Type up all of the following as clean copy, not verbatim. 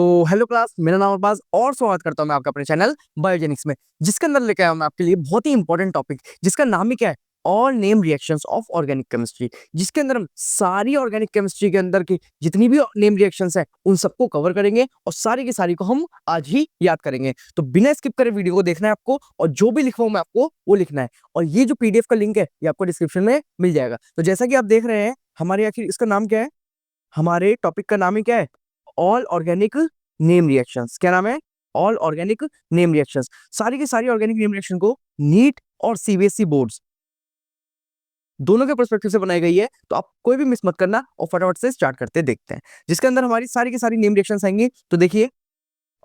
तो hello class, मेरा नाम अरबाज और स्वागत करता हूं मैं आपका अपने चैनल बायोजेनिक्स में, जिसके अंदर लेके आया हूं मैं आपके लिए बहुत ही इंपॉर्टेंट टॉपिक, जिसका नाम ही क्या है, all name reactions of organic chemistry. जिसके अंदर हम सारी ऑर्गेनिक केमिस्ट्री के अंदर की जितनी भी नेम रिएक्शंस है उन सबको कवर करेंगे और सारी की सारी को हम आज ही याद करेंगे। तो बिना स्किप करे वीडियो को देखना है आपको, और जो भी लिखवाऊं मैं आपको वो लिखना है। और ये जो पीडीएफ का लिंक है ये आपको डिस्क्रिप्शन में मिल जाएगा। तो जैसा कि आप देख रहे हैं, हमारे आखिर इसका नाम क्या है, हमारे टॉपिक का नाम ही क्या है, ऑल ऑर्गेनिक नेम रिएक्शंस। क्या नाम है? All organic name reactions. सारी की सारी ऑर्गेनिक नेम रिएक्शन को नीट और सीबीएसई बोर्ड्स दोनों के पर्सपेक्टिव से बनाई गई है, तो आप कोई भी मिस मत करना और फटाफट से स्टार्ट करते देखते हैं, जिसके अंदर हमारी सारी की सारी नेम रिएक्शंस आएंगी। तो देखिए,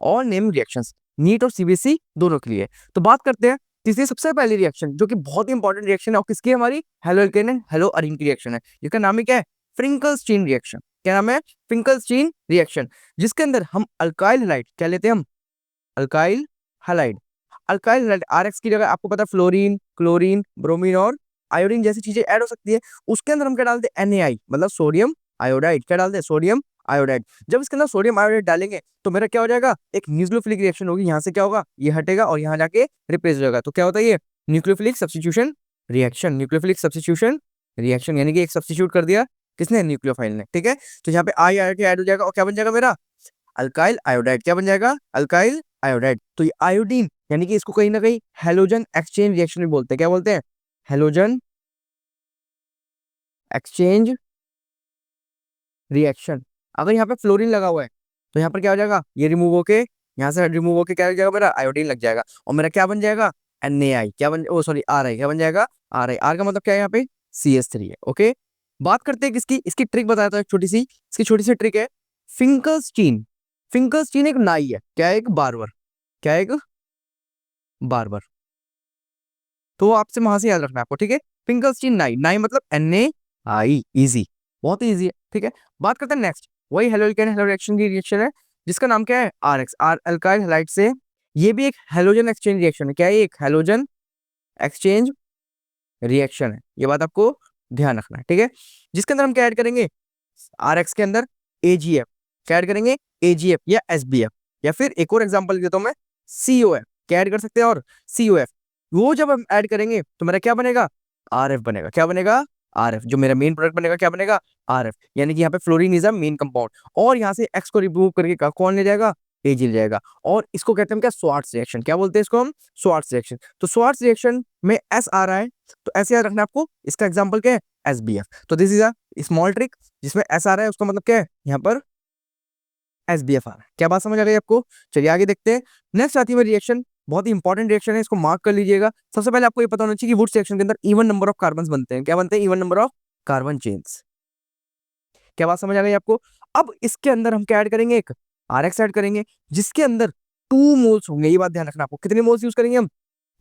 ऑल नेम रिएक्शंस नीट और सीबीएसई दोनों के लिए। तो बात करते हैं तीसरी सबसे पहली रिएक्शन, जो कि बहुत ही इंपॉर्टेंट रिएक्शन है और किसकी है, हमारी halo alkane and hello Areen की रिएक्शन है। जिसका नाम ही क्या है, फ्रिंकल-स्टीन रिएक्शन। क्या नाम है? फ्रिंकल-स्टीन रिएक्शन। जिसके अंदर हम अल्काइल हैलाइड क्या लेते हैं, हम alkyl halide. Alkyl halide RX की जगह आपको पता है फ्लोरीन, क्लोरीन, ब्रोमीन और आयोडीन जैसी चीजें ऐड हो सकती है। उसके अंदर हम क्या डालते हैं, NaI, मतलब सोडियम आयोडाइड। क्या डालते हैं? Sodium iodide. जब इसके अंदर सोडियम आयोडाइड डालेंगे तो मेरा क्या हो जाएगा, एक न्यूक्लियोफिलिक रिएक्शन होगी। यहाँ से क्या होगा, ये हटेगा और यहाँ जाके रिप्लेस हो जाएगा। तो क्या होता है, ये nucleophilic substitution reaction. Nucleophilic substitution reaction यानी कि एक सब्स्टिट्यूट कर दिया किसने, न्यूक्लियोफाइल ने। ठीक है, तो यहाँ पे आई आर के ऐड हो जाएगा और क्या बन जाएगा मेरा, अल्काइल आयोडाइड। क्या बन जाएगा, अल्काइल आयोडाइड। तो ये आयोडीन यानी कि इसको कहीं ना कहीं हेलोजन एक्सचेंज रिएक्शन भी बोलते हैं। क्या बोलते हैं? Halogen exchange reaction. अगर यहाँ पे फ्लोरीन लगा हुआ है तो यहाँ पर क्या हो जाएगा, ये रिमूव होके, यहाँ से रिमूव होके क्या हो जाएगा, मेरा आयोडीन लग जाएगा और मेरा क्या बन जाएगा, NaI। क्या बन, ओ सॉरी, RI। क्या बन जाएगा, RI। आर का मतलब क्या है, यहाँ पे CH3 है। ओके, बात करते हैं किसकी, इसकी ट्रिक बताता हूँ एक छोटी सी। इसकी छोटी सी ट्रिक है, फिंकलस्टीन। फिंकलस्टीन एक नाई है। क्या है, एक बार्बर। क्या है, एक बार्बर। तो आपसे वहां से याद रखना है आपको, ठीक है। फिंकलस्टीन नाई, नाई मतलब NaI। इजी, बहुत ही इजी है, ठीक है। बात करते हैं नेक्स्ट, वही हेलोजन हेलो रिएक्शन की रिएक्शन है, जिसका नाम क्या है, RX, आर अल्काइल हैलाइड से। ये भी एक हेलोजन एक्सचेंज रिएक्शन है। क्या है, एक हेलोजन एक्सचेंज रिएक्शन है। ये बात आपको ध्यान रखना है, ठीक है। जिसके अंदर हम क्या ऐड करेंगे, RX के अंदर AgF। क्या ऐड करेंगे, AgF या SbF, या फिर एक और एग्जांपल देता हूं मैं, COF। क्या ऐड कर सकते हैं, और COF। वो जब हम ऐड करेंगे तो मेरा क्या बनेगा, RF बनेगा। क्या बनेगा, RF। जो मेरा मेन प्रोडक्ट बनेगा क्या बनेगा, RF। यानी कि यहाँ पे fluorine is a main compound, और यहाँ से X को रिमूव करके कौन ले जाएगा, Ag ले जाएगा। और इसको कहते हैं क्या, स्वार्ट्स रिएक्शन। क्या बोलते हैं इसको हम, स्वार्ट्स रिएक्शन। तो स्वार्ट्स रिएक्शन में S आ रहा है, तो ऐसे याद रखना आपको। इसका एग्जाम्पल क्या है, SbF। तो this is a small trick, जिसमें S आ रहा है उसका मतलब क्या है, यहाँ पर SbF आ रहा है। क्या बात समझ आ गई आपको? चलिए आगे देखते हैं। नेक्स्ट आती है रिएक्शन, बहुत ही इंपॉर्टेंट रिएक्शन है, इसको मार्क कर लीजिएगा। सबसे पहले आपको ये पता होना चाहिए कि वुड्स रिएक्शन के अंदर इवन नंबर ऑफ कार्बन बनते हैं। क्या बनते हैं, even number of carbon chains. क्या बात समझ आ गई आपको? अब इसके अंदर हम क्या ऐड करेंगे, एक RX ऐड करेंगे, जिसके अंदर 2 मोल्स होंगे। ये बात ध्यान रखना आपको, कितने मोल्स यूज करेंगे हम,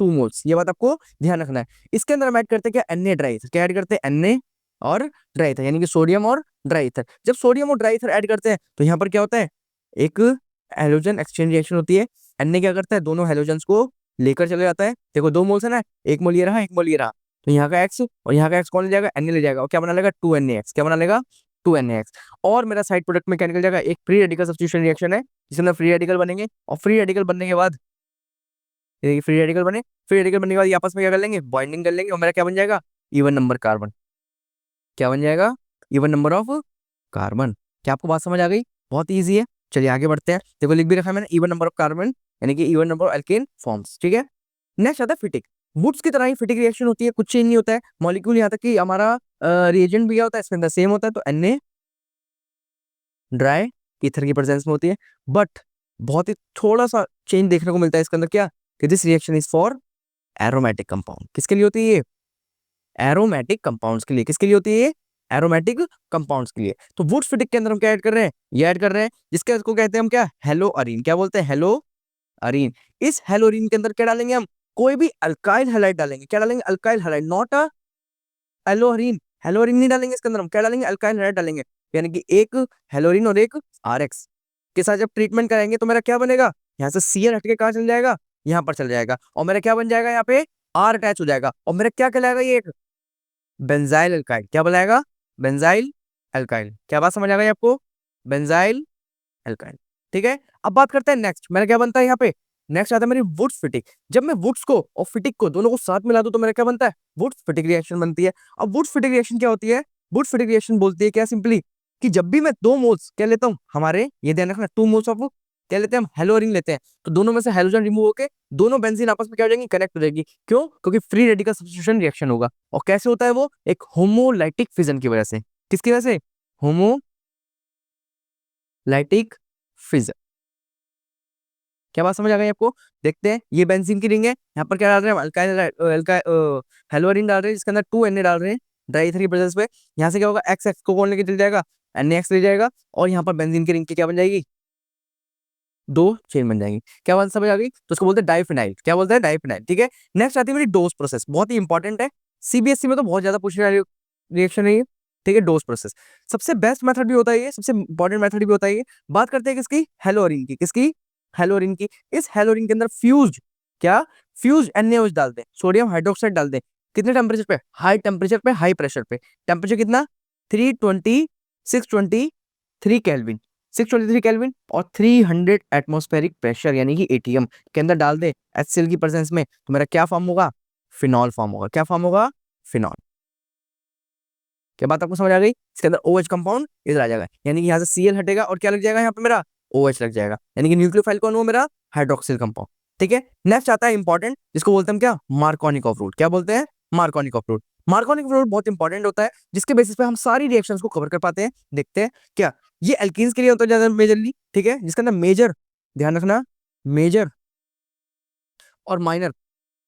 2 मोल्स। ये बात आपको ध्यान रखना है। इसके अंदर हम ऐड करते हैं क्या, Na ड्राई ईथर। क्या ऐड करते हैं, Na और ड्राई ईथर, यानी कि सोडियम और ड्राई ईथर। जब सोडियम और ड्राई ईथर ऐड करते हैं तो यहाँ पर क्या होता है, एक हेलोजन एक्सचेंज रिएक्शन होती है। Na क्या करता है, दोनों हेलोजन्स को लेकर चले जाता है। देखो 2 मोल्स है ना, एक मोल ये रहा, एक मोल ये रहा, तो यहाँ का X और यहाँ का X कौन ले जाएगा, Na ले जाएगा, और क्या बना लेगा, 2NaX। क्या बना लेगा, 2NaX। और मेरा साइड प्रोडक्ट में क्या निकल जाएगा, एक फ्री रेडिकल सब्स्टिट्यूशन रिएक्शन है, जिसके अंदर फ्री रेडिकल बनेंगे, और फ्री रेडिकल बनने के बाद, ये फ्री रेडिकल बने, फ्री रेडिकल बनने के बाद ये आपस में क्या कर लेंगे, बॉन्डिंग कर लेंगे, और मेरा क्या बन जाएगा, इवन नंबर कार्बन। क्या बन जाएगा, इवन नंबर ऑफ कार्बन। क्या आपको बात समझ आ गई? बहुत ईजी है। चलिए आगे बढ़ते हैं। देखो लिख भी रखा है मैंने, इवन नंबर ऑफ कार्बन यानी कि even number of alkene forms, ठीक है। नेक्स्ट आता है फिटिक। वुड्स की तरह ही फिटिक रिएक्शन होती है, कुछ चेंज नहीं होता है, मॉलिक्यूल यहाँ तक कि हमारा रिएजेंट भी क्या होता है, इसके अंदर सेम होता है। तो Na ड्राई ईथर की प्रेजेंस में होती है, बट बहुत ही थोड़ा सा चेंज देखने को मिलता है इसके अंदर। क्या कि this reaction is for aromatic compound. किसके लिए होती है ये, एरोमेटिक कंपाउंड्स के लिए। किसके लिए होती है ये, एरोमेटिक कंपाउंड्स के लिए। तो वुड्स फिटिक के अंदर हम क्या ऐड कर रहे हैं, ये ऐड कर रहे हैं, जिसके इसको कहते हैं हम क्या, हेलो अरीन। क्या बोलते हैं, हेलो अरीन। इस हेलो अरीन के अंदर क्या डालेंगे हम, कोई भी अल्काइल हैलाइड डालेंगे। क्या डालेंगे, अल्काइल हैलाइड, नॉट अ हेलोरीन। हेलोरीन नहीं डालेंगे इसके अंदर, हम क्या डालेंगे, अल्काइल हैलाइड डालेंगे। यानी कि एक हेलोरीन और एक RX के साथ जब ट्रीटमेंट कराएंगे तो मेरा क्या बनेगा, यहाँ से Cl हट के कहाँ चल जाएगा, यहाँ पर चल जाएगा, और मेरा क्या बन जाएगा, यहाँ पे R अटैच हो जाएगा, और मेरा क्या कहलाएगा, ये एक बेंजाइल अल्काइल। क्या बनाएगा, बेंजाइल अल्काइल। क्या बात समझ आ गई आपको, बेंजाइल अल्काइल, ठीक है। अब बात करते हैं नेक्स्ट, मेरा क्या बनता है यहाँ पे, नेक्स्ट आता है मेरी वुड्स फिटिक। जब मैं वुड्स को और फिटिक को दोनों को साथ मिला दूं तो मेरा क्या बनता है, वुड्स फिटिक रिएक्शन बनती है। अब वुड्स फिटिक रिएक्शन क्या होती है, वुड्स फिटिक रिएक्शन बोलती है क्या, सिंपली कि जब भी मैं दो मोल्स क्या लेता हूँ हमारे, ये ध्यान रखना, टू मोल्स ऑफ क्या लेते हैं हम, हेलोरिन लेते हैं, तो दोनों में से हेलोजन रिमूव होके दोनों बेंजीन आपस में क्या हो जाएंगी, कनेक्ट हो जाएगी। क्यों, क्योंकि फ्री रेडिकल सब्स्टिट्यूशन रिएक्शन होगा। और कैसे होता है वो, एक होमोलाइटिक फिजन की वजह से। किसकी वजह से, होमोलाइटिक फिजन। क्या बात समझ आ गई आपको। देखते हैं, ये बेंजीन की रिंग है, यहाँ पर क्या डाल रहे हैं, हेलोरिन डाल रहे हैं जिसके अंदर 2 Na डाल रहे हैं ड्राई थ्री प्रेजेंस पे। यहाँ से क्या होगा, एक्स एक्स को कौन लेके चल जाएगा, NaX ले जाएगा, और यहाँ पर बेंजीन की रिंग की क्या बन जाएगी, दो चेन बन जाएंगी। क्या बात समझ आ गई, तो उसको बोलते हैं डाइफिनाइल। क्या बोलते हैं, डाइफिनाइल। ठीक है। नेक्स्ट आती है मेरी डोज प्रोसेस, बहुत ही इंपॉर्टेंट है, सीबीएसई में तो बहुत ज्यादा पूछने वाली रिएक्शन है ये। ठीक है, डोज प्रोसेस सबसे बेस्ट मेथड भी होता है ये, सबसे इंपॉर्टेंट मेथड भी होता है ये। बात करते हैं किसकी, हेलोरिन की। किसकी, हेलोरिन की। इस हेलोरिन के अंदर फ्यूज, क्या, फ्यूज NaOH डाल दें, सोडियम हाइड्रोक्साइड डाल दें। कितने टेम्परेचर पे, हाई टेम्परेचर पे, हाई प्रेशर पे। टेम्परेचर कितना, 320 623 केल्विन, 623 केल्विन, और 300 एटमॉस्फेरिक प्रेशर यानी कि ATM के अंदर डाल दे HCl की प्रेजेंस में, तो मेरा क्या फॉर्म होगा, फिनॉल फॉर्म होगा। क्या फॉर्म होगा, फिनॉल। क्या बात आपको समझ आ गई। इसके अंदर OH कंपाउंड इधर आ जाएगा, यानी कि यहाँ से Cl हटेगा और क्या लग जाएगा यहाँ पे मेरा, OH लग जाएगा, यानी कि न्यूक्लियोफाइल कौन हुआ मेरा, हाइड्रोक्सिल कंपाउंड। ठीक है। नेक्स्ट आता है इंपॉर्टेंट, जिसको बोलते हैं हम क्या, मार्कोनिकॉफ रूट। क्या बोलते हैं, मार्कोनिकॉफ रूट। मार्कोनिकॉफ रूट बहुत इंपॉर्टेंट होता है, जिसके बेसिस पे हम सारी रिएक्शंस को कवर कर पाते हैं। देखते हैं क्या, ये एल्कीन्स के लिए होता है ज्यादा मेजरली। ठीक है, जिसके अंदर मेजर, ध्यान रखना, मेजर और माइनर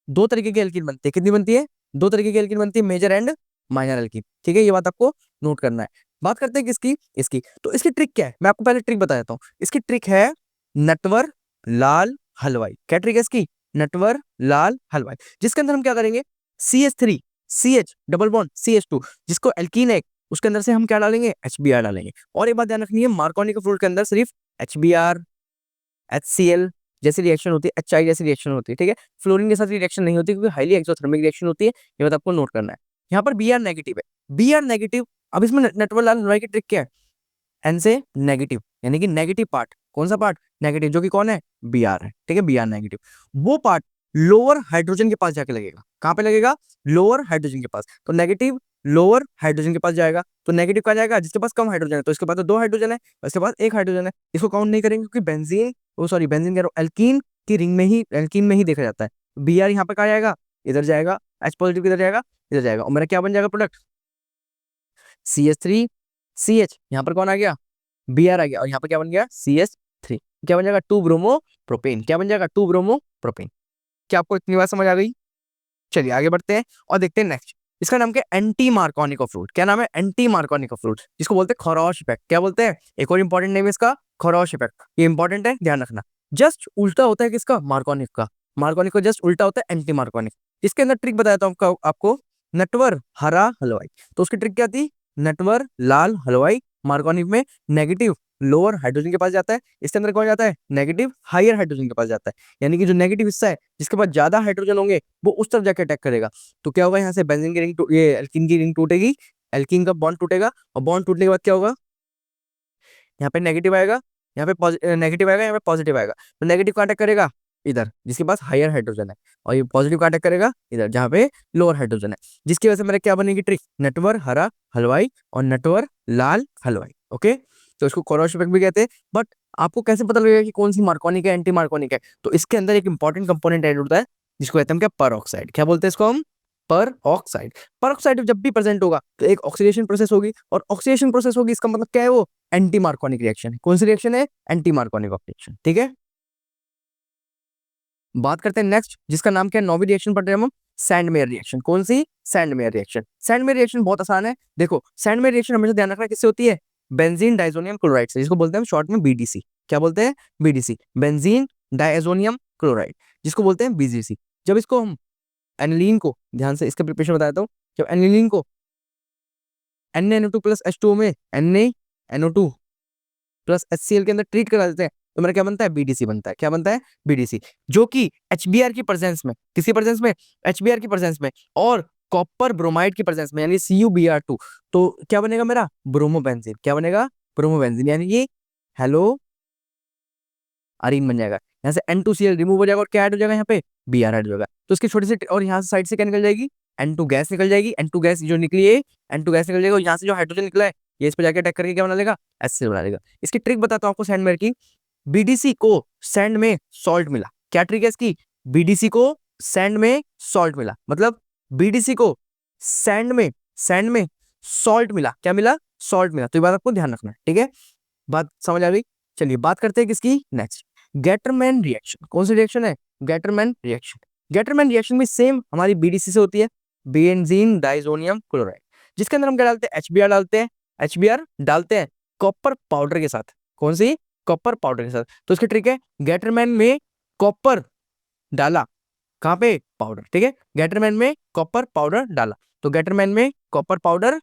दो तरीके की एल्कीन बनती है। कितनी बनती है, दो तरीके की एल्कीन बनती है, मेजर एंड माइनर एल्कीन। ठीक है, ये बात आपको नोट करना है। बात करते हैं किसकी, इसकी। तो इसकी ट्रिक क्या है, मैं आपको पहले ट्रिक बता देता हूँ। इसकी ट्रिक है नटवर लाल हलवाई। क्या ट्रिक है इसकी, नटवर लाल हलवाई, जिसके अंदर हम क्या करेंगे, CH3 CH double bond CH2, जिसको एल्कीन है उसके अंदर से हम क्या डालेंगे, HBr डालेंगे। और एक बात ध्यान रखनी है, मार्कोनिक फ्लूइड के अंदर सिर्फ HBr HCl जैसी रिएक्शन होती है, HI जैसी रिएक्शन होती है। ठीक है, फ्लोरीन के साथ रिएक्शन नहीं होती, क्योंकि हाईली एक्सोथर्मिक रिएक्शन होती है। ये बात आपको नोट करना है। यहाँ पर Br नेगेटिव है, Br नेगेटिव। अब इसमें नेटवर्क लाल हलवाई की ट्रिक क्या है, N से नेगेटिव, यानी कि नेगेटिव पार्ट, कौन सा पार्ट, नेगेटिव, जो कि कौन है, Br है। ठीक है, Br नेगेटिव, वो पार्ट लोअर हाइड्रोजन के पास जाके लगेगा। कहाँ पे लगेगा, लोअर हाइड्रोजन के पास। तो नेगेटिव लोअर हाइड्रोजन के पास जाएगा, तो नेगेटिव कहाँ जाएगा, जिसके पास कम हाइड्रोजन है, तो इसके पास तो दो हाइड्रोजन है, इसके पास एक हाइड्रोजन है। इसको काउंट नहीं करेंगे, क्योंकि बेंजीन, ओ सॉरी बेंजीन कह रहा हूँ, एल्कीन की रिंग में ही, एल्कीन में ही देखा जाता है। Br यहाँ पे कहाँ जाएगा, इधर जाएगा, H पॉजिटिव किधर जाएगा, इधर जाएगा, और मेरा क्या बन जाएगा प्रोडक्ट, CH3 CH, यहाँ पर कौन आ गया, Br आ गया, और यहाँ पर क्या बन गया, CH3, क्या बन जाएगा, 2 ब्रोमो प्रोपेन। क्या बन जाएगा, 2 ब्रोमो प्रोपेन। क्या आपको इतनी बात समझ आ गई। चलिए आगे बढ़ते हैं और देखते हैं नेक्स्ट। इसका नाम क्या है, एंटी मार्कोनिको फ्रूट। क्या नाम है, एंटी मार्कोनिको फ्रूट, जिसको बोलते हैं खरौश इफेक्ट। क्या बोलते हैं, एक और इंपॉर्टेंट नेम है इसका, खरौश इफेक्ट। ये इंपॉर्टेंट है, ध्यान रखना। जस्ट उल्टा होता है किसका, मार्कोनिक का। मार्कोनिक को जस्ट उल्टा होता है एंटी मार्कोनिक। इसके अंदर ट्रिक बताता हूँ आपको, नटवर हरा हलवाई। तो उसकी ट्रिक क्या थी, नटवर लाल हलवाई, मार्कोनिक में नेगेटिव लोअर हाइड्रोजन के पास जाता है, इसके अंदर कौन जाता है, नेगेटिव हायर हाइड्रोजन के पास जाता है। यानी कि जो नेगेटिव हिस्सा है, जिसके पास ज्यादा हाइड्रोजन होंगे, वो उस तरफ जाके अटैक करेगा। तो क्या होगा, यहाँ से बेंजीन की रिंग, ये एल्कीन की रिंग टूटेगी, एल्कीन का बॉन्ड टूटेगा, और बॉन्ड टूटने के बाद क्या होगा, यहाँ पे नेगेटिव आएगा, यहाँ पे नेगेटिव आएगा, यहाँ पे पॉजिटिव आएगा। तो नेगेटिव का अटैक करेगा इधर, जिसके पास हायर हाइड्रोजन है, और ये पॉजिटिव का अटैक करेगा इधर, जहाँ पे लोअर हाइड्रोजन है। जिसकी वजह से मेरा क्या बनेगी ट्रिक, नटवर हरा हलवाई और नटवर लाल हलवाई। ओके, तो इसको कोरोश इफेक्ट भी कहते हैं। बट आपको कैसे पता लगेगा कि कौन सी मार्कोनिक है, एंटी मार्कोनिक है, तो इसके अंदर एक इंपॉर्टेंट कंपोनेंट ऐड होता है, जिसको कहते हैं क्या, पर ऑक्साइड। क्या बोलते हैं इसको हम, पर ऑक्साइड। पर ऑक्साइड जब भी प्रेजेंट होगा, तो एक ऑक्सीडेशन प्रोसेस होगी, और ऑक्सीडेशन प्रोसेस होगी, इसका मतलब क्या है, वो एंटी मार्कोनिक रिएक्शन है। कौन सी रिएक्शन है, एंटी मार्कोनिक रिएक्शन। ठीक है, बात करते हैं नेक्स्ट, जिसका नाम क्या है, नौवीं रिएक्शन पढ़ रहे हैं हम, सैंडमेयर रिएक्शन। कौन सी, सैंडमेयर रिएक्शन। सैंडमेयर रिएक्शन बहुत आसान है। देखो, सैंडमेयर रिएक्शन हमेशा ध्यान रखना किससे होती है, बेंजीन डाइजोनियम क्लोराइड से, जिसको बोलते हैं शॉर्ट में BDC। क्या बोलते हैं, BDC, बेंजीन डाइजोनियम क्लोराइड, जिसको बोलते हैं BDC। जब इसको हम एनिलीन को, ध्यान से इसका प्रिपरेशन बताता हूँ, जब एनिलीन को NaNO2 प्लस H2O में NaNO2 प्लस HCl के अंदर ट्रीट करा देते हैं, तो मेरा क्या बनता है, BDC बनता है। क्या बनता है, BDC, जो कि HBr की प्रेजेंस में, किसकी प्रेजेंस में, HBr की प्रेजेंस में, और कॉपर ब्रोमाइड की प्रेजेंस में, यानी CuBr2, तो क्या बनेगा मेरा, ब्रोमोबेंजीन। क्या बनेगा, ब्रोमोबेंजीन, यानी ये हेलो अरीन बन जाएगा। यहाँ से N2Cl रिमूव हो जाएगा और क्या ऐड हो जाएगा यहाँ पे, Br ऐड हो जाएगा। तो इसकी छोटी सी और यहाँ से साइड से क्या निकल जाएगी, N2 गैस निकल जाएगी। N2 गैस जो निकली है, N2 गैस निकल जाएगा और यहाँ से जो हाइड्रोजन निकला है ये इस पे जाके अटैक करके क्या बना लेगा, एसिड बना लेगा। इसकी ट्रिक बताता हूँ आपको सैंडमेयर की। बीडीसी को सैंड में सॉल्ट मिला, क्या ट्रिक है इसकी, बीडीसी को सैंड में सॉल्ट मिला, मतलब बीडीसी को सैंड में सॉल्ट मिला, क्या मिला, सॉल्ट मिला। तो ये बात आपको ध्यान रखना है, ठीक है, बात समझ आ गई। चलिए बात करते हैं किसकी, नेक्स्ट गेटरमैन रिएक्शन। कौन सी रिएक्शन है, गेटरमैन रिएक्शन। गेटरमैन रिएक्शन भी सेम हमारी बीडीसी से होती है, बेंजीन डाइजोनियम क्लोराइड, जिसके अंदर हम क्या डालते हैं, एचबीआर डालते हैं, एचबीआर डालते हैं कॉपर पाउडर के साथ। कौन सी, कॉपर पाउडर के साथ। तो इसकी ट्रिक है, गेटरमैन में कॉपर डाला, कहां पे, पाउडर, ठीक है, गेटरमैन में कॉपर पाउडर डाला। तो गेटरमैन में कॉपर पाउडर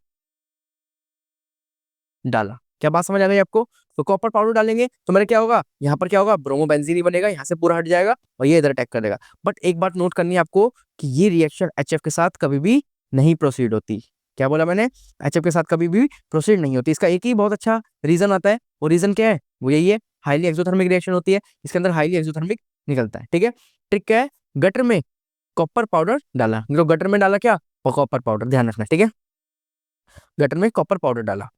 डाला, क्या बात समझ आ गई आपको। तो कॉपर पाउडर डालेंगे तो मेरा क्या होगा, यहाँ पर क्या होगा, ब्रोमोबेंजीन ही बनेगा, यहाँ से पूरा हट जाएगा और ये इधर अटैक कर देगा। बट एक बात नोट करनी है आपको कि ये रिएक्शन HF के साथ कभी भी नहीं प्रोसीड होती। क्या बोला मैंने, HF के साथ कभी भी प्रोसीड नहीं होती। इसका एक ही बहुत अच्छा रीजन आता है, वो रीजन क्या है, वो यही है, हाईली एक्सोथर्मिक रिएक्शन होती है, इसके अंदर हाईली एक्सोथर्मिक निकलता है, ठीक है। ट्रिक क्या है, गटर में कॉपर पाउडर डाला, मतलब गटर में डाला क्या, कॉपर पाउडर, ध्यान रखना, ठीक है, गटर में कॉपर पाउडर डाला।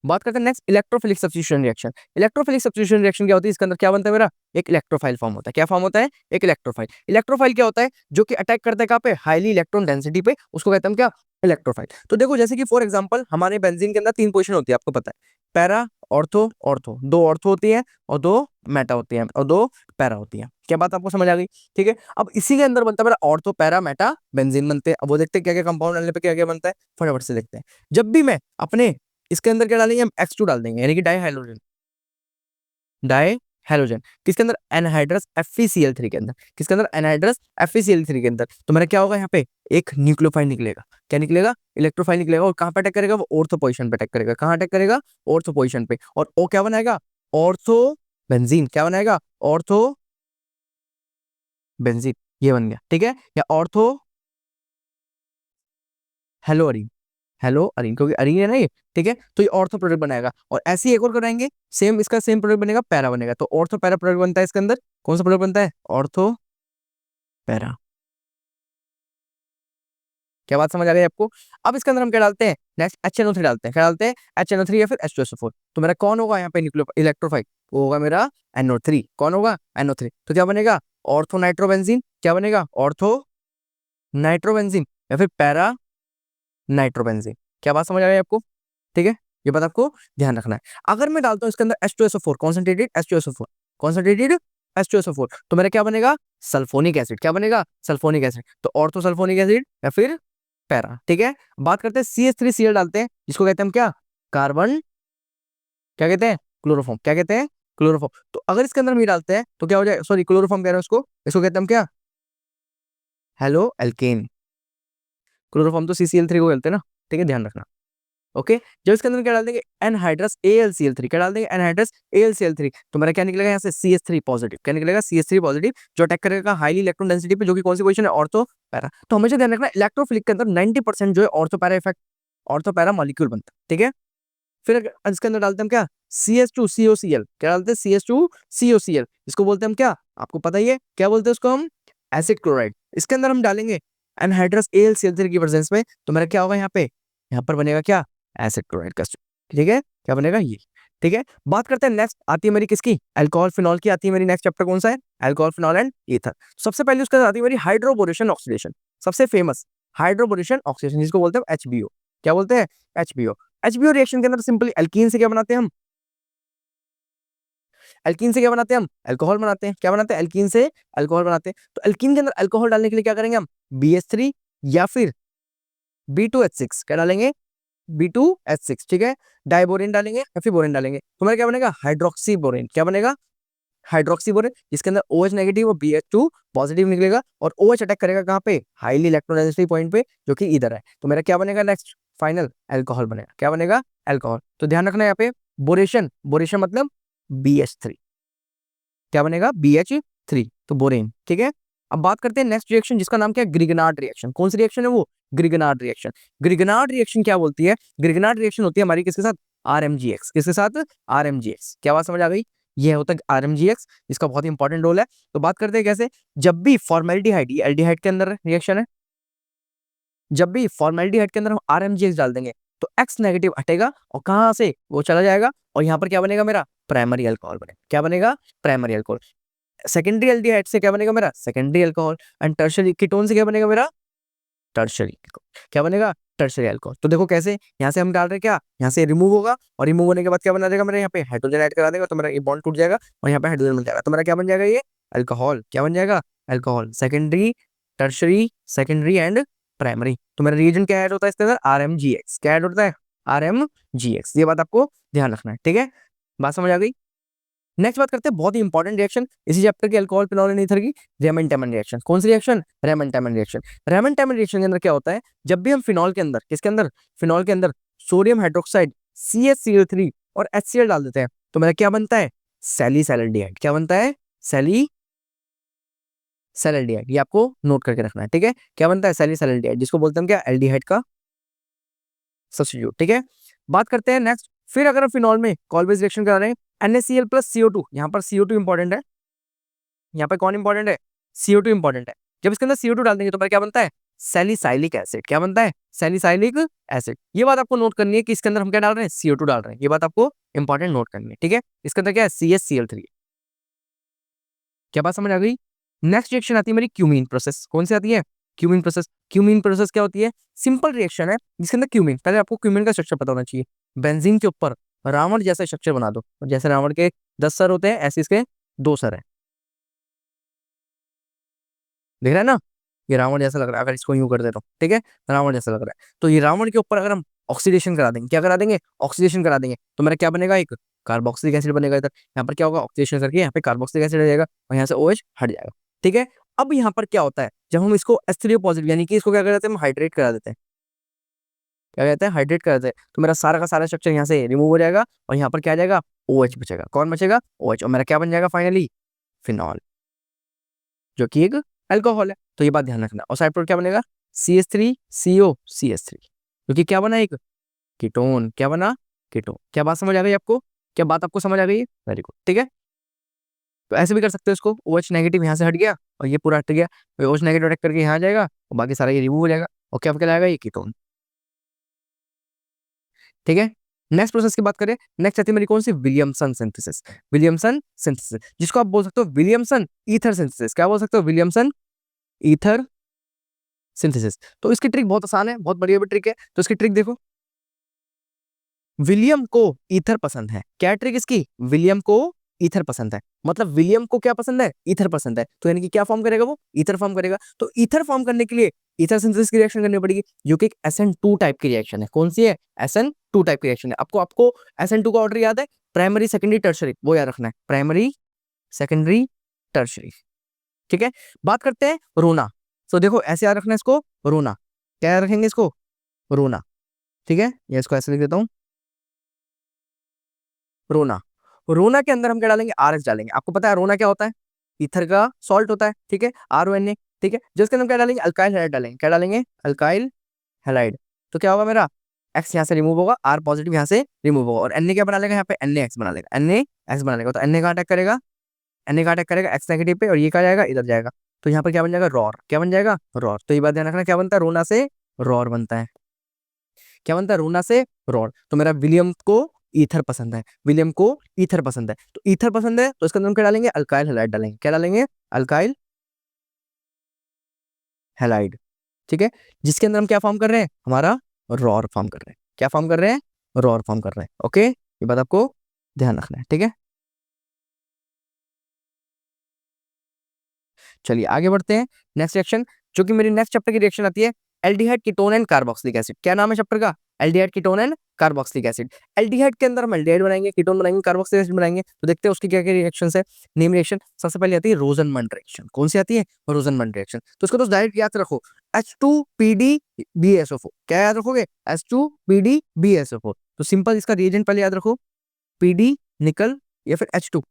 बात करते हैं next electrophilic substitution reaction. Electrophilic substitution reaction क्या होती है, इसके अंदर क्या बनता है मेरा, एक इलेक्ट्रोफाइल फॉर्म होता है। क्या फॉर्म होता है, एक इलेक्ट्रोफाइल। इलेक्ट्रोफाइल क्या होता है, जो कि अटैक करता है कहाँ पे, हाईली इलेक्ट्रॉन डेंसिटी पे, उसको कहते हैं हम क्या, इलेक्ट्रोफाइल। तो देखो जैसे कि फॉर एग्जांपल हमारे बेंजीन के अंदर 3 पोजीशन होती है, आपको पता है, पैरा, ऑर्थो, ऑर्थो, 2 ऑर्थो होती है और 2 मेटा होती है और 2 पैरा होती है। क्या बात आपको समझ आ गई, ठीक है। अब इसी के अंदर बनता है मेरा ऑर्थो, पैरा, मेटा, बेंजीन बनते हैं। अब वो देखते हैं क्या क्या कंपाउंड डालने पे क्या क्या बनता है, फटाफट से देखते हैं। जब भी मैं अपने इसके अंदर क्या डालेंगे, हम X2 डाल देंगे, यानी कि डाई हाइड्रोजन, डाई हाइड्रोजन किसके अंदर, एनहाइड्रस FeCl3 के अंदर, किसके अंदर, एनहाइड्रस FeCl3 के अंदर। तो मेरा क्या होगा, यहाँ पे एक न्यूक्लियोफाइल निकलेगा, क्या निकलेगा, इलेक्ट्रोफाइल निकलेगा। और कहां पे अटैक करेगा, वो ऑर्थो पोजीशन पे अटैक करेगा। कहां अटैक करेगा, ऑर्थो पोजीशन पे। और वो क्या बनाएगा, ऑर्थो बेंजीन, क्या बनाएगा, ऑर्थो बेंजीन, ये बन गया, ठीक है, या ortho hello Areen, hello Areen, क्योंकि अरीन है ना ये, ठीक है। तो ये ऑर्थो प्रोडक्ट बनाएगा। और ऐसे ही एक और कराएंगे, सेम इसका सेम प्रोडक्ट बनेगा, पैरा बनेगा। तो ऑर्थो पैरा प्रोडक्ट बनता है इसके अंदर, कौन सा प्रोडक्ट बनता है, ऑर्थो पैरा। क्या बात समझ आ गई आपको। अब इसके अंदर हम क्या डालते हैं, नेक्स्ट HNO3 डालते हैं। क्या डालते हैं, HNO3 या फिर H2SO4। तो मेरा कौन होगा यहाँ पे न्यूक्लियो इलेक्ट्रोफाइल, वो होगा मेरा NO3। कौन होगा, NO3। तो क्या बनेगा, ऑर्थो नाइट्रोबेंजीन, क्या बनेगा, ऑर्थो नाइट्रोबेंजीन या फिर पैरा नाइट्रोबेंजीन। क्या बात समझ आ रही है आपको, ठीक है, ये बात आपको ध्यान रखना है। अगर मैं डालता हूं इसके अंदर H2SO4, concentrated H2SO4, concentrated H2SO4, तो मेरा क्या बनेगा, सल्फोनिक एसिड। क्या बनेगा, सल्फोनिक एसिड। तो ऑर्थो सल्फोनिक एसिड या फिर पैरा, ठीक है। बात करते हैं CH3Cl डालते हैं, जिसको कहते हैं हम क्या, कार्बन, क्या कहते हैं, क्लोरोफॉर्म, क्या कहते हैं, क्लोरोफॉर्म। तो अगर इसके अंदर हम ये डालते हैं तो क्या हो जाएगा, सॉरी क्लोरोफॉर्म कह रहे हैं उसको, इसको कहते हैं हम क्या, हेलो एल्केन। क्लोरोफॉर्म तो CCl3 को कहते हैं ना, ठीक है, ध्यान रखना, ओके। जब इसके अंदर क्या डाल देंगे, एनहाइड्रस AlCl3, क्या डाल देंगे, एनहाइड्रस AlCl3। तो मेरा क्या निकलेगा यहाँ से, CH3 पॉजिटिव। क्या निकलेगा, CH3 पॉजिटिव, जो अटैक करेगा हाईली इलेक्ट्रॉन डेंसिटी पे, जो कि कौन सी पोजीशन है, ऑर्थो पैरा। तो हमेशा ध्यान रखना, इलेक्ट्रोफिलिक के अंदर 90% जो है ortho para effect, ortho para molecule बनता है, ठीक है। फिर इसके अंदर डालते हैं हम क्या, CH2COCl, क्या डालते हैं, CH2COCl, इसको बोलते हैं हम क्या, आपको पता ही है, क्या बोलते हैं उसको हम, एसिड क्लोराइड। इसके अंदर हम डालेंगे एनहाइड्रस AlCl3 की प्रेजेंस में, तो मेरा क्या होगा यहाँ पे, यहाँ पर बनेगा क्या, एसिड क्लोराइड का, ठीक है, क्या बनेगा ये, ठीक है। बात करते हैं नेक्स्ट, आती है मेरी किसकी, अल्कोहल फिनॉल की आती है मेरी। नेक्स्ट चैप्टर कौन सा है, अल्कोहल फिनॉल एंड ईथर। सबसे पहले उसके साथ आती है मेरी हाइड्रोबोरेशन ऑक्सीडेशन, सबसे फेमस हाइड्रोबोरेशन ऑक्सीडेशन, जिसको बोलते हैं HBO। क्या बोलते हैं, HBO। HBO रिएक्शन के अंदर सिंपली एल्कीन से क्या बनाते हैं हम, एल्कीन से क्या बनाते हैं हम, अल्कोहल बनाते हैं। क्या बनाते हैं, एल्कीन से अल्कोहल बनाते हैं। तो एल्कीन के अंदर अल्कोहल डालने के लिए क्या करेंगे हम, BH3 या फिर B2H6, क्या डालेंगे, B2H6, ठीक है। डाइबोरेन डालेंगे या फिर बोरेन डालेंगे, तो मेरा क्या बनेगा, हाइड्रोक्सी बोरेन। क्या बनेगा, हाइड्रोक्सी बोरेन, जिसके अंदर OH नेगेटिव और BH2 पॉजिटिव निकलेगा। और OH अटैक करेगा कहाँ पे, हाईली इलेक्ट्रोनेगेटिव पॉइंट पे, जो कि इधर है। तो मेरा क्या बनेगा, नेक्स्ट फाइनल अल्कोहल बनेगा। क्या बनेगा, अल्कोहल। तो ध्यान रखना यहाँ पे, बोरेशन, बोरेशन मतलब BH3, क्या बनेगा, BH3, तो बोरेन, ठीक है। अब बात करते हैं नेक्स्ट रिएक्शन, जिसका नाम क्या है, ग्रिगनार्ड रिएक्शन। कौन सी रिएक्शन है वो, ग्रिगनार्ड रिएक्शन। ग्रिगनार्ड रिएक्शन क्या बोलती है, ग्रिगनार्ड रिएक्शन होती है हमारी किसके साथ, RMgx, किसके साथ, RMgx। क्या बात समझ आ गई, ये होता है RMGX, इसका बहुत ही इंपॉर्टेंट रोल है। तो बात करते हैं कैसे, जब भी फॉर्मेल्डिहाइड, ये एल्डिहाइड के अंदर रिएक्शन है, जब भी फॉर्मेल्डिहाइड के अंदर हम RMGX डाल देंगे तो X नेगेटिव हटेगा और कहां से वो चला जाएगा, और यहाँ पर क्या बनेगा मेरा, प्राइमरी अल्कोहल बनेगा। क्या बनेगा, प्राइमरी अल्कोहल। सेकेंडरी एल्डिहाइड से क्या बनेगा मेरा, secondary alcohol. And tertiary ketone से क्या बनेगा मेरा, टर्शरी। क्या बनेगा, टर्शरी अल्कोहल। तो देखो कैसे, यहाँ से हम डाल रहे हैं क्या, यहाँ से रिमूव होगा, और रिमूव होने के बाद क्या बना देगा मेरे, यहाँ पे हाइड्रोजन ऐड करा देगा, तो मेरा ये बॉन्ड टूट जाएगा और यहाँ पे हाइड्रोजन बन जाएगा, तो मेरा क्या बन जाएगा, ये अल्कोहल। क्या बन जाएगा, alcohol. Secondary, tertiary, secondary and primary. तो मेरा रीजन क्या ऐड होता है इसके अंदर, RMGX। क्या ऐड होता है, RMGX। ये बात आपको ध्यान रखना है, ठीक है, बात समझ आ गई। नेक्स्ट बात करते हैं बहुत ही इंपॉर्टेंट रिएक्शन इसी चैप्टर के, अल्कोहल फिनोल एंड ईथर की, रेमन-टेमन रिएक्शन। कौन सी रिएक्शन, रेमन-टेमन रिएक्शन। रेमन-टेमन रिएक्शन के अंदर क्या होता है, जब भी हम फिनॉल के अंदर, किसके अंदर, फिनॉल के अंदर सोडियम हाइड्रोक्साइड CaCl3 और HCl डाल देते हैं, तो मेरा क्या बनता है, सैलिसैल्डिहाइड। क्या बनता है, सैलिसैल्डिहाइड। ये आपको नोट करके रखना है, ठीक है। क्या बनता है, सैलिसैल्डिहाइड, जिसको बोलते हैं क्या, एल्डिहाइड का सब्स्टिट्यूट, ठीक है। बात करते हैं नेक्स्ट, फिर अगर हम फिनॉल में कॉल्वेज रिएक्शन करा रहे हैं, NaCl प्लस CO2, यहाँ पर CO2 इंपॉर्टेंट है, यहाँ पे कौन इंपॉर्टेंट है, CO2 इंपॉर्टेंट है। जब इसके अंदर CO2 डाल देंगे तो फिर क्या बनता है, सैलिसाइलिक एसिड। क्या बनता है, सैलिसाइलिक एसिड। ये बात आपको नोट करनी है कि इसके अंदर हम क्या डाल रहे हैं, CO2 डाल रहे हैं। ये बात आपको इंपॉर्टेंट नोट करनी है, ठीक है। इसके अंदर क्या है, CaCl3। क्या बात समझ आ गई। नेक्स्ट रिएक्शन आती है मेरी क्यूमीन प्रोसेस। कौन सी आती है, क्यूमीन प्रोसेस। क्यूमीन प्रोसेस क्या होती है, सिंपल रिएक्शन है जिसके अंदर क्यूमीन, पहले आपको क्यूमीन का स्ट्रक्चर पता होना चाहिए। बेंजीन के ऊपर रावण जैसा स्ट्रक्चर बना दो, जैसे रावण के 10 सर होते हैं ऐसे इसके 2 सर है, दिख रहा है ना, ये रावण जैसा लग रहा है अगर इसको यूं कर दे तो, ठीक है, रावण जैसा लग रहा है। तो ये रावण के ऊपर अगर हम ऑक्सीडेशन करा देंगे, क्या करा देंगे, ऑक्सीडेशन करा देंगे, तो मेरा क्या बनेगा, एक कार्बोक्सिलिक एसिड बनेगा। इधर यहाँ पर क्या होगा, ऑक्सीडेशन करके यहाँ पे कार्बोक्सिलिक एसिड आ जाएगा और यहाँ से OH हट जाएगा, ठीक है। अब यहाँ पर क्या होता है, जब हम इसको H3O पॉजिटिव यानी कि इसको क्या करते हैं, हम हाइड्रेट करा देते हैं। क्या कहते हैं, हाइड्रेट कर देते हैं, तो मेरा सारा का सारा स्ट्रक्चर यहाँ से रिमूव हो जाएगा और यहाँ पर क्या आ जाएगा, OH बचेगा। कौन बचेगा, OH, और मेरा क्या बन जाएगा फाइनली, फिनॉल, जो कि एक अल्कोहल है। तो ये बात ध्यान रखना। और साइड पर क्या बनेगा, CH3CO CH3, क्योंकि क्या बना, एक कीटोन। क्या बना, कीटोन। क्या बात समझ आ गई आपको, क्या बात आपको समझ आ गई, वेरी गुड, ठीक है। तो ऐसे भी कर सकते हो इसको, OH नेगेटिव यहाँ से हट गया और ये पूरा हट गया, तो OH नेगेटिव अटैक करके यहाँ आ जाएगा और बाकी सारा ये रिमूव हो जाएगा और क्या कहलाएगा, ये कीटोन, ठीक है। नेक्स्ट प्रोसेस की बात करें, नेक्स्ट आती है मेरी कौन सी, विलियमसन सिंथेसिस। विलियमसन सिंथेसिस, जिसको आप बोल सकते हो विलियमसन ईथर सिंथेसिस। क्या बोल सकते हो, विलियमसन ईथर सिंथेसिस। तो इसकी ट्रिक बहुत आसान है, बहुत बढ़िया भी ट्रिक है। तो इसकी ट्रिक देखो, विलियम को ईथर पसंद है। क्या ट्रिक इसकी, विलियम को ईथर पसंद है, मतलब विलियम को क्या पसंद है, ईथर पसंद है, तो यानी कि क्या फॉर्म करेगा वो, ईथर फॉर्म करेगा। तो ईथर फॉर्म करने के लिए ईथर सिंथेसिस की रिएक्शन करनी पड़ेगी, जो कि एक SN2 टाइप की रिएक्शन है। कौन सी है, SN2 टाइप की रिएक्शन है। आपको आपको SN2 का ऑर्डर याद है, प्राइमरी, सेकेंडरी, टर्शरी, वो याद रखना है, प्राइमरी, सेकेंडरी, टर्शरी, ठीक है। बात करते हैं रोना। तो देखो ऐसे याद रखना है इसको, रोना। क्या याद रखेंगे इसको, रोना, ठीक है। ये इसको ऐसे लिख देता हूँ, रोना। रोना के अंदर हम क्या डालेंगे, RS डालेंगे। आपको पता है रोना क्या होता है, ईथर का सॉल्ट होता है, ठीक है, RONA, ठीक है। जिसके अंदर हम क्या डालेंगे, अल्काइल हैलाइड डालेंगे। क्या डालेंगे, अल्काइल हैलाइड। तो क्या होगा मेरा, X यहाँ से रिमूव होगा, R पॉजिटिव यहाँ से रिमूव होगा और Na क्या बना लेगा, यहाँ पे NaX बना लेगा, NaX बना लेगा। तो Na का अटैक करेगा, Na का अटैक करेगा X नेगेटिव पे और ये क्या जाएगा, इधर जाएगा। तो यहाँ पर क्या बन जाएगा, रॉर। क्या बन जाएगा, रॉर। तो ये बात ध्यान रखना, क्या बनता है, रोना से रॉर बनता है। क्या बनता है, रोना से रॉड। तो मेरा विलियम को ईथर पसंद है, विलियम को ईथर पसंद है, तो ईथर पसंद है तो इसके अंदर हम क्या डालेंगे, अल्काइल हैलाइड डालेंगे। क्या डालेंगे, अल्काइल हैलाइड, ठीक है। जिसके अंदर हम क्या फॉर्म कर रहे हैं, हमारा रॉर फॉर्म कर रहे हैं। क्या फॉर्म कर रहे हैं, रॉर फॉर्म कर रहे हैं, ओके। ये बात आपको ध्यान रखना है, ठीक है। चलिए आगे बढ़ते हैं, नेक्स्ट रिएक्शन, जो कि मेरी नेक्स्ट चैप्टर की रिएक्शन आती है, aldehyde ketone and carboxylic acid. क्या नाम है चैप्टर का, aldehyde ketone and carboxylic acid. Aldehyde के अंदर हम एल्डिहाइड बनाएंगे, कीटोन बनाएंगे, कार्बोक्सिलिक एसिड बनाएंगे। तो देखते हैं उसकी क्या क्या रिएक्शन है। नेम रिएक्शन सबसे पहले आती है रोजनमंड रिएक्शन। कौन सी आती है, रोजनमंड रिएक्शन। तो इसको तो डायरेक्ट याद रखो, H2PD BSO4। क्या याद रखोगे, H2PD BSO4। तो सिंपल इसका रिएजेंट पहले याद रखो, PD निकल या फिर H2,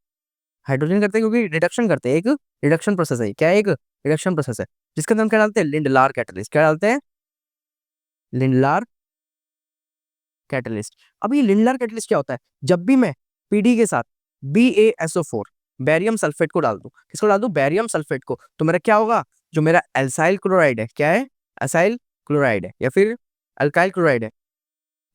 हाइड्रोजन करते हैं क्योंकि रिडक्शन करते हैं, एक रिडक्शन प्रोसेस है। क्या है, एक रिडक्शन प्रोसेस है, जिसके अंदर हम क्या डालते हैं, लिंडलार कैटलिस्ट। क्या डालते हैं, लिंडलार कैटलिस्ट। अब ये लिंडलार कैटलिस्ट क्या होता है, जब भी मैं पीडी के साथ BaSO4, बैरियम सल्फेट को डाल दूं, किसको डाल दूं, बैरियम सल्फेट को, तो मेरा क्या होगा, जो मेरा एल्साइल क्लोराइड है, क्या है, एसाइल क्लोराइड है या फिर अल्काइल क्लोराइड है,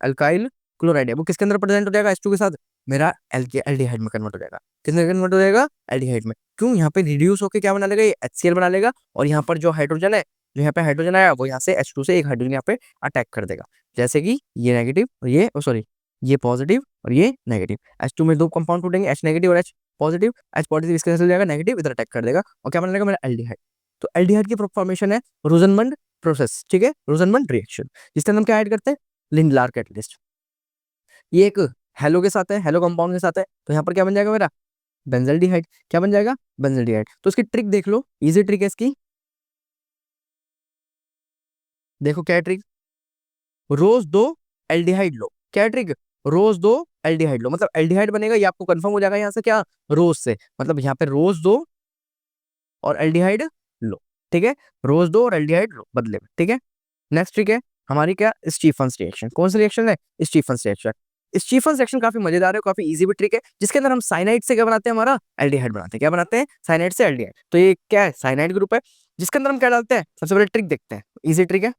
अल्काइल क्लोराइड है, वो किसके अंदर प्रेजेंट हो जाएगा, H2 के साथ, मेरा एल्डिहाइड में कन्वर्ट हो जाएगा, किसमें कन्वर्ट हो जाएगा, एल्डिहाइड में। क्यों, यहाँ पे रिड्यूस होकर क्या बना लेगा, ये HCl बना लेगा, और यहाँ पर जो हाइड्रोजन है, जो यहाँ पे हाइड्रोजन आया वो यहाँ से H2 से एक हाइड्रोजन यहाँ पे अटैक कर देगा, जैसे कि ये नेगेटिव और ये सॉरी ये पॉजिटिव और ये नेगेटिव, H2 में दो कंपाउंड टूटेंगे, H नेगेटिव और H पॉजिटिव, H पॉजिटिव इसके साथ चल जाएगा, नेगेटिव इधर अटैक कर देगा और क्या बना लेगा मेरा एल्डिहाइड। तो एल्डिहाइड की फॉर्मेशन है रोजनमंड प्रोसेस, ठीक है, रोजनमंड रिएक्शन, जिसके अंदर हम क्या ऐड करते हैं, लिंडलार कैटलिस्ट। ये एक हेलो के साथ है, हेलो कंपाउंड के साथ है, तो यहाँ पर क्या बन जाएगा मेरा, बेंजल्डिहाइड, क्या बन जाएगा, बेंजल्डिहाइड। तो इसकी ट्रिक देख लो, इजी ट्रिक है इसकी, देखो क्या ट्रिक, रोज दो एल्डिहाइड लो, क्या ट्रिक, रोज दो एल्डिहाइड लो, मतलब एल्डिहाइड बनेगा, ये आपको कंफर्म हो जाएगा यहाँ से, क्या, रोज से, मतलब यहाँ पे रोज दो और एल्डिहाइड लो, ठीक है, रोज दो और एल्डिहाइड लो बदले में, ठीक है। नेक्स्ट ट्रिक है हमारी क्या, स्टीफंस रिएक्शन, कौन सा रिएक्शन है, स्टीफंस रिएक्शन। स्टीफंस रिएक्शन काफी मजेदार है, काफी इजी भी ट्रिक है, जिसके अंदर हम साइनाइड से क्या बनाते हैं, हमारा एल्डिहाइड बनाते हैं, क्या बनाते हैं, साइनाइड से एल्डिहाइड। तो ये क्या है, साइनाइड ग्रुप है, जिसके अंदर हम क्या डालते हैं, सबसे पहले ट्रिक देखते हैं, इजी ट्रिक है,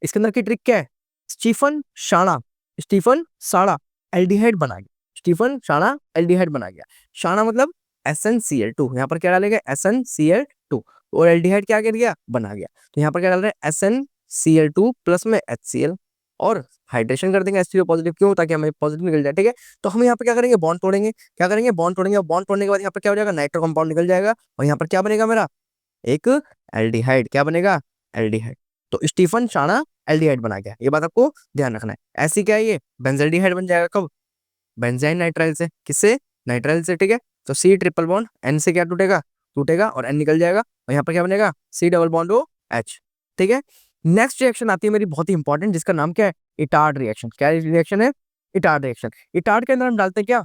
इसके अंदर की ट्रिक क्या है, स्टीफन शाणा, स्टीफन साड़ा एल्डिहाइड बना गया, स्टीफन शाणा एल्डिहाइड बना गया, शाणा मतलब SnCl2, यहाँ पर क्या डालेगा, SnCl2, और एल्डिहाइड क्या कर गया, बना गया, तो यहाँ पर क्या डाल रहे हैं, SnCl2 प्लस में HCl, और हाइड्रेशन कर देंगे H3O पॉजिटिव, क्यों, ताकि हमें पॉजिटिव निकल जाए, ठीक है। तो हम यहाँ पर क्या करेंगे, बॉन्ड तोड़ेंगे, क्या करेंगे, बॉन्ड तोड़ेंगे, और बॉन्ड तोड़ने के बाद यहाँ पर क्या हो जाएगा, नाइट्रो कंपाउंड निकल जाएगा, और यहाँ पर क्या बनेगा मेरा, एक एल्डिहाइड, क्या बनेगा, एल्डिहाइड। तो स्टीफन शाना एल्डिहाइड बना गया, ये बात आपको ध्यान रखना है। ऐसी क्या है, ये बेंजल्डिहाइड बन जाएगा कब, बेंजाइन नाइट्राइल से, किससे, नाइट्राइल से, ठीक है। तो C ट्रिपल बॉन्ड N से क्या टूटेगा, टूटेगा और N निकल जाएगा, और यहाँ पर क्या बनेगा, C double bond O H, ठीक है। नेक्स्ट रिएक्शन आती है मेरी बहुत ही इंपॉर्टेंट, जिसका नाम क्या है, इटार्ड रिएक्शन। क्या रिएक्शन है, इटार्ड रिएक्शन। इटार्ड के अंदर हम डालते हैं क्या,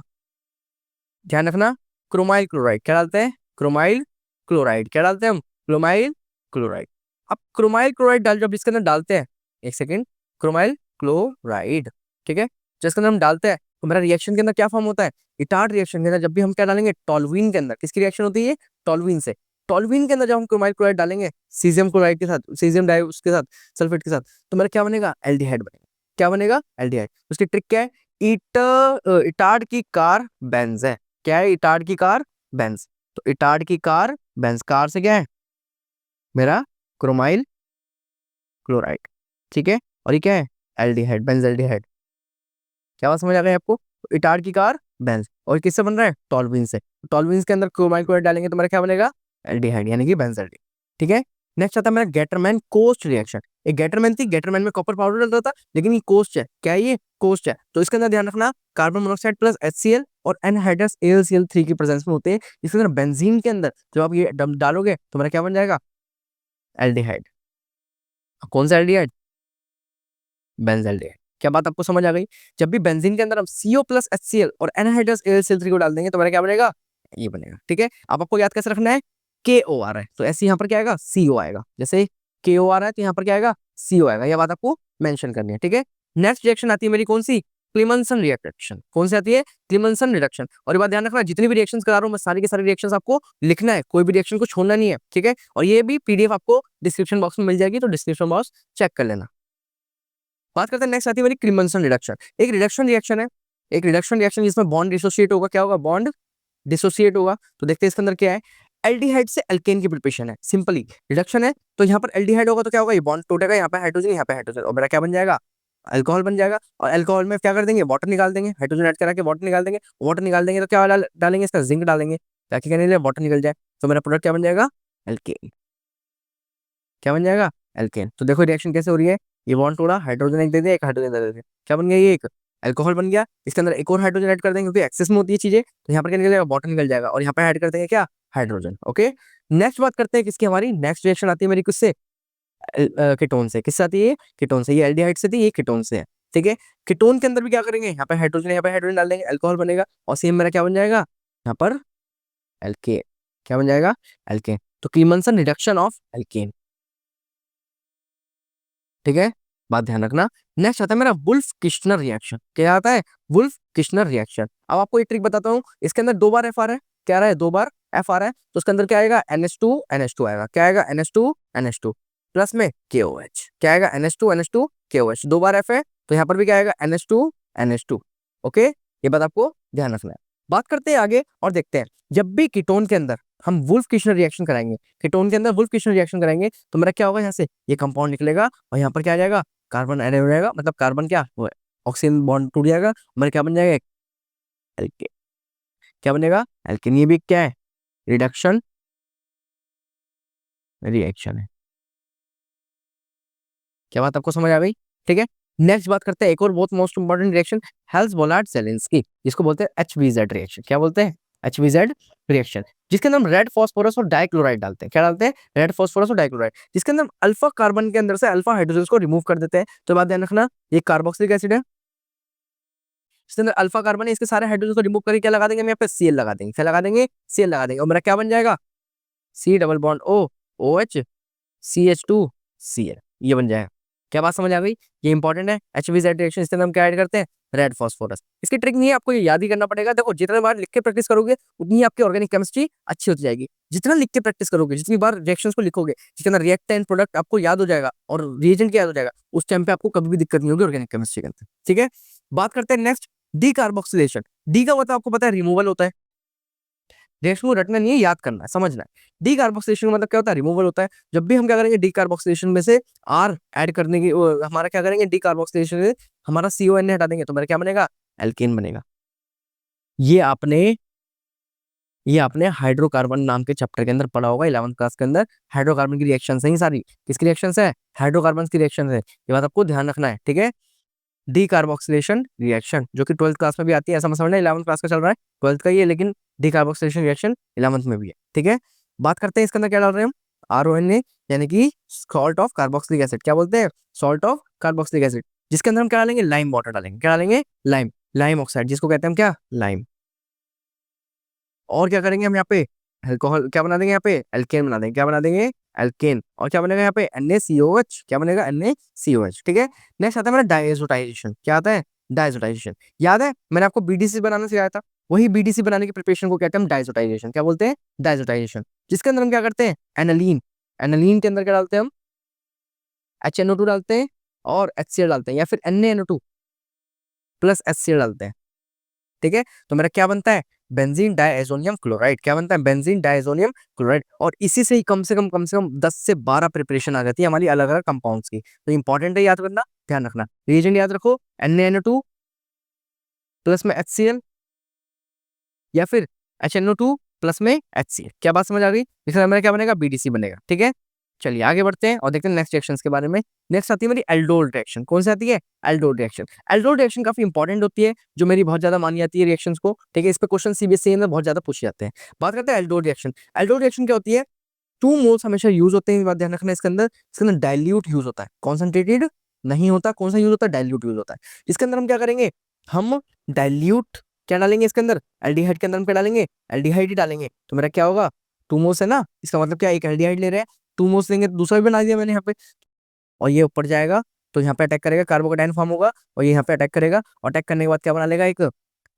ध्यान रखना, क्रोमाइल क्लोराइड, क्या डालते हैं, क्रोमाइल क्लोराइड, क्या डालते हैं हम, क्रोमाइल क्लोराइड। अब क्रोमाइल क्लोराइड डाल, जब इसके अंदर डालते हैं, एक सेकेंड, क्रोमाइल क्लोराइड, ठीक है, जिसके अंदर हम डालते हैं, तो मेरा रिएक्शन के अंदर क्या फॉर्म होता है, इटार्ड रिएक्शन के अंदर जब भी हम क्या डालेंगे, टॉलुइन के अंदर, किसकी रिएक्शन होती है, टॉलुइन से, टॉलुइन के अंदर जब हम क्रोमाइल क्लोराइड डालेंगे सीजियम क्लोराइड के साथ, सीजियम डाई उसके साथ, सल्फेट के साथ, तो मेरा क्या बनेगा, एल्डिहाइड बनेगा, क्या बनेगा, एल्डिहाइड। उसकी ट्रिक क्या है, इटार्ड की कार बेंज है, क्या है, इटार्ड की कार बेंज। तो इटार्ड की कार बेंज, कार से क्या है मेरा, क्रोमाइल क्लोराइड, ठीक है, और ये क्या है, एल्डिहाइड, बेंजल्डिहाइड। क्या बात समझ आ गई आपको, तो इटार्ड की कार बेंज, और किससे बन रहा है, टॉलविन से, टॉलविन के अंदर क्रोमाइल क्लोराइड डालेंगे तो मेरा क्या बनेगा, एल्डिहाइड, यानी कि बेंजल्डिहाइड, ठीक है। नेक्स्ट आता है मेरा गेटरमैन कोस्ट रिएक्शन। एक गेटरमैन थी, गेटरमैन में कॉपर पाउडर डलता था, लेकिन ये कोस्ट है, क्या है ये, कोस्ट है। तो इसके अंदर ध्यान रखना, कार्बन मोनोक्साइड प्लस HCl और एनहाइड्रस AlCl3 की प्रेजेंस में होते हैं। इसके अंदर बेंजीन के अंदर जब आप ये डालोगे तो मेरा क्या बन जाएगा, एल्डिहाइड। कौन सा एल्डिहाइड, बेंजल्डिहाइड। क्या बात आपको समझ आ गई, जब भी बेंजीन के अंदर हम CO प्लस HCl और एनहाइड्रस AlCl3 को डाल देंगे तो मेरा क्या बनेगा, ये बनेगा, ठीक है। अब आपको याद कैसे रखना है, KO आ रहा है तो ऐसे यहाँ पर क्या आएगा, CO आएगा, जैसे KO आ रहा है तो यहाँ पर क्या आएगा, CO आएगा, यह बात आपको मेंशन करनी है, ठीक है। नेक्स्ट रिएक्शन आती है मेरी कौन सी, क्लीमंसन रिएक्शन, कौन सी आती है, क्लीमंसन रिडक्शन। और ये बात ध्यान रखना, जितनी भी रिएक्शंस करा रहा हूँ मैं, सारी के सारे रिएक्शंस आपको लिखना है, कोई भी रिएक्शन को छोड़ना नहीं है, ठीक है। और ये भी PDF आपको डिस्क्रिप्शन बॉक्स में मिल जाएगी, तो डिस्क्रिप्शन बॉक्स चेक कर लेना। बात करते हैं नेक्स्ट आती है मेरी क्लीमंसन रिडक्शन। एक रिडक्शन रिएक्शन है, एक रिडक्शन रिएक्शन जिसमें बॉन्ड डिसोसिएट होगा, क्या होगा, बॉन्ड डिसोसिएट होगा। तो देखते हैं इसके अंदर क्या है, एल्डिहाइड से एल्केन की प्रिपरेशन है, सिंपली रिडक्शन है। तो यहाँ पर एल्डिहाइड होगा तो क्या होगा, ये बॉन्ड टूटेगा, यहाँ पे हाइड्रोजन, यहाँ पे हाइड्रोजन, और मेरा क्या बन जाएगा, अल्कोहल बन जाएगा। और अल्कोहल में क्या कर देंगे, वाटर निकाल देंगे, हाइड्रोजन ऐड करा के वाटर निकाल देंगे, वाटर निकाल देंगे तो क्या डालेंगे, इसका जिंक डालेंगे ताकि कहने लिए वाटर निकल जाए, तो मेरा प्रोडक्ट क्या बन जाएगा, एल्केन, क्या बन जाएगा, एल्केन। तो देखो रिएक्शन कैसे हो रही है, ये बॉन्ड तोड़ा, हाइड्रोजन एक दे दिया, एक हाइड्रोजन दे दिया, क्या बन गया, ये एक अल्कोहल बन गया। इसके अंदर एक और हाइड्रोजन ऐड कर देंगे क्योंकि एक्सेस में होती है चीजें, तो यहाँ पर क्या निकल जाएगा, वाटर निकल जाएगा, और यहाँ पे ऐड कर देंगे क्या, हाइड्रोजन, ओके। नेक्स्ट बात करते हैं किसकी, हमारी नेक्स्ट रिएक्शन आती है मेरी किससे, कीटोन से। किससे आती है, कीटोन से, ये एल्डिहाइड से थी, ये कीटोन से है, ठीक है। कीटोन के अंदर भी क्या करेंगे, यहाँ पे हाइड्रोजन, यहाँ पे हाइड्रोजन डाल देंगे, अल्कोहल बनेगा, और सेम मेरा क्या बन जाएगा, यहाँ पर एल्केन, क्या बन जाएगा, एल्केन। तो क्लीमंसन रिडक्शन ऑफ एल्केन, ठीक है। बात ध्यान रखना। नेक्स्ट आता है मेरा वुल्फ किश्नर रिएक्शन। क्या आता है? Wolff Kishner reaction. अब आपको एक ट्रिक बताता हूँ, इसके अंदर 2 बार एफ आ रहा है, क्या आ रहा है? 2 बार एफ आ रहा है, तो उसके अंदर क्या आएगा? NH2 NH2 आएगा। क्या आएगा? NH2 NH2 प्लस में KOH। क्या आएगा? NH2 NH2 KOH। 2 बार एफ है, तो यहाँ पर भी क्या आएगा? NH2 NH2। ओके, ये बात आपको ध्यान रखना है। बात करते हैं आगे और देखते हैं, जब भी कीटोन के अंदर हम वुल्फ किश्नर रिएक्शन कराएंगे, कीटोन के अंदर वुल्फ किश्नर रिएक्शन कराएंगे, तो मेरा क्या होगा? यहाँ से ये कंपाउंड निकलेगा और यहाँ पर क्या आ जाएगा? कार्बन ऐड हो जाएगा, मतलब कार्बन क्या वो ऑक्सीजन बॉन्ड टूट जाएगा, मेरा क्या बन जाएगा? एल्केन। क्या बनेगा? एल्केन। ये भी क्या है? रिडक्शन रिएक्शन है। क्या बात आपको समझ आ गई? ठीक है, नेक्स्ट बात करते हैं एक और बहुत मोस्ट इंपॉर्टेंट रिएक्शन, हेल्स बोलार्ड जेलेंस्की, जिसको बोलते हैं HVZ रिएक्शन। क्या बोलते हैं? HVZ रिएक्शन, जिसके अंदर हम रेड फास्फोरस और डाइक्लोराइड डालते हैं। क्या डालते हैं? रेड फास्फोरस और डाइक्लोराइड, जिसके अंदर हम अल्फा कार्बन के अंदर से अल्फा हाइड्रोजन को रिमूव कर देते हैं। तो बात ध्यान रखना, ये कार्बोक्सिलिक एसिड है, इसके अंदर अल्फा कार्बन है, इसके सारे हाइड्रोजन को रिमूव करके क्या लगा देंगे? हम यहाँ पे Cl लगा देंगे। क्या लगा देंगे? Cl लगा देंगे, और मेरा क्या बन जाएगा? C double bond O OH CH2 Cl, ये बन जाएगा। क्या बात समझ आ गई? ये इंपॉर्टेंट है। HVZ रिएक्शन, इसके अंदर हम क्या ऐड करते हैं? Red phosphorus. इसकी ट्रिक नहीं है, आपको ये याद ही करना पड़ेगा। देखो, जितने बार लिख के प्रैक्टिस करोगे उतनी ही आपकी ऑर्गेनिक केमिस्ट्री अच्छी होती जाएगी। जितना लिख के प्रैक्टिस करोगे, जितनी बार रिएक्शंस को लिखोगे, जिसके अंदर रिएक्टेंट प्रोडक्ट आपको याद हो जाएगा और रिएजेंट क्या याद हो जाएगा, उस टाइम पे आपको कभी भी दिक्कत नहीं होगी ऑर्गेनिक केमिस्ट्री के अंदर। ठीक है, बात करते हैं नेक्स्ट, डी कार्बोक्सिलेशन। डी का मतलब आपको पता है रिमूवल होता है। रिएक्शन को रटना नहीं है, याद करना है, समझना है। डी कार्बोक्सिलेशन का मतलब क्या होता है? रिमूवल होता है। जब भी हम क्या करेंगे? डी कार्बोक्सिलेशन में से आर ऐड करने की हमारा क्या करेंगे? डी कार्बोक्सिलेशन में हमारा CON हटा देंगे, तो मेरा क्या बनेगा? एल्केन बनेगा। ये आपने ये आपने हाइड्रोकार्बन नाम के चैप्टर के अंदर पढ़ा होगा 11th क्लास के अंदर। हाइड्रोकार्बन की रिएक्शन है, सारी किसकी रिएक्शन है? हाइड्रोकार्बन की रिएक्शन है। ये बात आपको ध्यान रखना है। ठीक है, डी कार्बोक्सिलेशन रिएक्शन जो कि 12th क्लास में भी आती है, ऐसा मत समझना 11th क्लास का चल रहा है, 12th का ही है, लेकिन डी कार्बोक्सिलेशन रिएक्शन 11th में भी है। ठीक है, बात करते हैं इसके अंदर क्या डाल रहे हैं हम? RONA, यानी कि सॉल्ट ऑफ कार्बोक्सिलिक एसिड। क्या बोलते हैं? सॉल्ट ऑफ कार्बोक्सिलिक एसिड, जिसके अंदर हम क्या डालेंगे? लाइम वाटर डालेंगे। क्या डालेंगे? लाइम, लाइम ऑक्साइड, जिसको कहते हैं हम क्या? लाइम। और क्या करेंगे हम यहाँ पे? अल्कोहल क्या बना देंगे? यहाँ पे एल्केन बना देंगे। क्या बना देंगे? एल्केन। और क्या बनेगा यहाँ पे? NaCOH। क्या बनेगा? NaCOH। ठीक है, नेक्स्ट आता है मेरा डायजोटाइजेशन। क्या आता है? डायजोटाइजेशन। याद है मैंने आपको BDC बनाना सिखाया था, वही BDC बनाने की प्रिपरेशन को कहते हैं हम डायजोटाइजेशन। क्या बोलते हैं? डायजोटाइजेशन, जिसके अंदर हम क्या करते हैं? एनालीन। एनालीन के अंदर क्या डालते हैं हम? HNO2 डालते हैं और HCl डालते हैं, या फिर NaNO2 प्लस HCl डालते हैं। ठीक है, तो मेरा क्या बनता है? Benzene diazonium chloride. क्या बनता है? Benzene diazonium chloride. और इसी से ही कम से कम 10 से 12 प्रिपरेशन आ जाती है हमारी अलग अलग कंपाउंड्स की। तो इंपॉर्टेंट है, याद करना, ध्यान रखना। रिएजेंट याद रखो, NaNO2 प्लस में HCl, या फिर HNO2 प्लस में HCl। क्या बात समझ आ गई? इसमें मेरा क्या बनेगा? BDC बनेगा। ठीक है, चलिए आगे बढ़ते हैं और देखते हैं नेक्स्ट रिएक्शंस के बारे में। नेक्स्ट आती है मेरी एल्डोल रिएक्शन। कौन सी आती है? Aldol reaction. एल्डोल रिएक्शन काफी इंपॉर्टेंट होती है, जो मेरी बहुत ज्यादा मानी जाती है रिएक्शंस को। ठीक है, इस पे क्वेश्चन CBSE में बहुत ज्यादा पूछे जाते हैं। बात करते हैं एल्डोल रिएक्शन। एल्डोल रिएक्शन क्या होती है? 2 मोल्स हमेशा यूज होते हैं, बात ध्यान रखना। इसके अंदर डाइल्यूट यूज होता है, कॉन्सेंट्रेटेड नहीं होता। कौन सा यूज होता है? डाइल्यूट यूज होता है। इसके अंदर हम क्या करेंगे? हम डाइल्यूट क्या डालेंगे इसके अंदर? एल्डिहाइड के अंदर हम क्या डालेंगे? एल्डिहाइड ही डालेंगे। तो मेरा क्या होगा? 2 मोल्स है ना, इसका मतलब क्या? एक एल्डिहाइड ले रहे हैं, 2 मोल्स लेंगे तो दूसरा भी बना दिया मैंने यहाँ पे, और ये ऊपर जाएगा तो यहाँ पे अटैक करेगा, कार्बोकेटाइन फॉर्म होगा, और ये यहाँ पे अटैक करेगा, और अटैक करने के बाद क्या बना लेगा? एक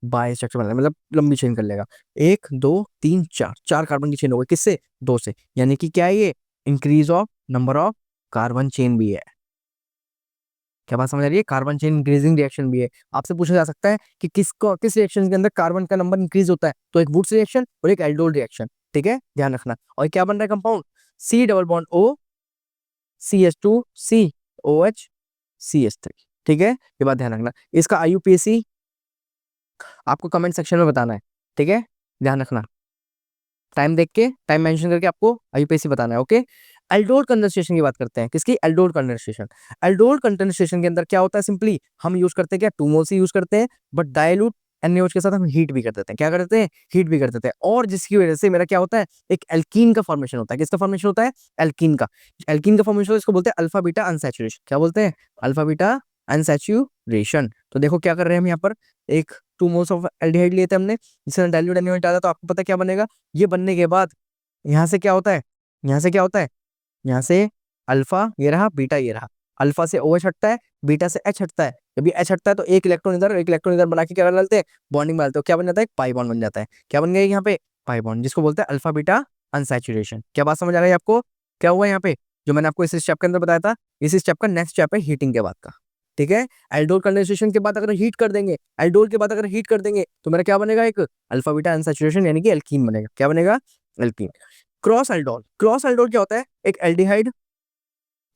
बाय स्ट्रक्चर बना लेगा, मतलब लंबी चेन कर लेगा। 1 2 3 4, 4 कार्बन की चेन हो गई, किससे? 2 से। यानी कि क्या है ये? Increase of number of carbon chain भी है। क्या बात समझ आ रही है? कार्बन चेन इंक्रीजिंग रिएक्शन भी है। आपसे पूछा जा सकता है कि किस रिएक्शन के अंदर कार्बन का नंबर इंक्रीज होता है, तो एक वुड्स रिएक्शन और एक एल्डोल रिएक्शन। ठीक है, ध्यान रखना। और क्या बन रहा है compound? C double bond O CH2 COH CH3। ठीक है, ये बात ध्यान रखना। इसका IUPAC आपको कमेंट सेक्शन में बताना है। ठीक है, ध्यान रखना, टाइम देख के, टाइम मेंशन करके आपको IUPAC बताना है। ओके, एल्डोल कंडेंसेशन की बात करते हैं। किसकी? Aldol condensation. एल्डोल कंडेंसेशन के अंदर क्या होता है? सिंपली हम यूज करते हैं क्या? 2 मोल्स ही यूज करते हैं, बट डाइल्यूट NaOH के साथ हम हीट भी कर देते हैं। क्या कर देते हैं? हीट भी कर देते हैं, और जिसकी वजह से मेरा क्या होता है? एक एल्कीन का फॉर्मेशन होता है। किसका फॉर्मेशन होता है? एल्कीन का। एल्कीन का फॉर्मेशन इसको बोलते हैं अल्फा बीटा अनसैचुरेशन। क्या बोलते हैं? Alpha beta unsaturation. तो देखो क्या कर रहे हैं हम यहाँ पर, एक 2 मोल्स ऑफ एल्डिहाइड लिए थे हमने, जिसमें डाइल्यूट NaOH डाला, तो आपको पता क्या बनेगा? ये बनने के बाद यहाँ से क्या होता है? यहाँ से क्या होता है? यहाँ से अल्फा ये रहा, बीटा ये रहा। अल्फा से OH हटता है, बीटा से H हटता है। जब ये H हटता है तो एक इलेक्ट्रॉन इधर और एक इलेक्ट्रॉन इधर बना के क्या कर डालते हैं, बॉन्डिंग बनाते हैं। तो क्या बन जाता है, एक पाई बॉन्ड बन जाता है। क्या बन गया यहाँ पे, पाई बॉन्ड, जिसको बोलते हैं अल्फा बीटा अनसैचुरेशन। क्या बात समझ आ गई आपको, क्या हुआ यहाँ पे, जो मैंने आपको इस स्टेप के अंदर बताया था। इस स्टेप का नेक्स्ट स्टेप है हीटिंग के बाद का, ठीक है। एल्डोल कंडेंसेशन के बाद अगर हीट कर देंगे, एल्डोल के बाद अगर हीट कर देंगे तो मेरा क्या बनेगा, एक अल्फा बीटा अनसैचुरेशन यानी कि एल्कीन बनेगा। क्या बनेगा, alkene. Cross aldol, cross aldol क्या होता है, एक एल्डिहाइड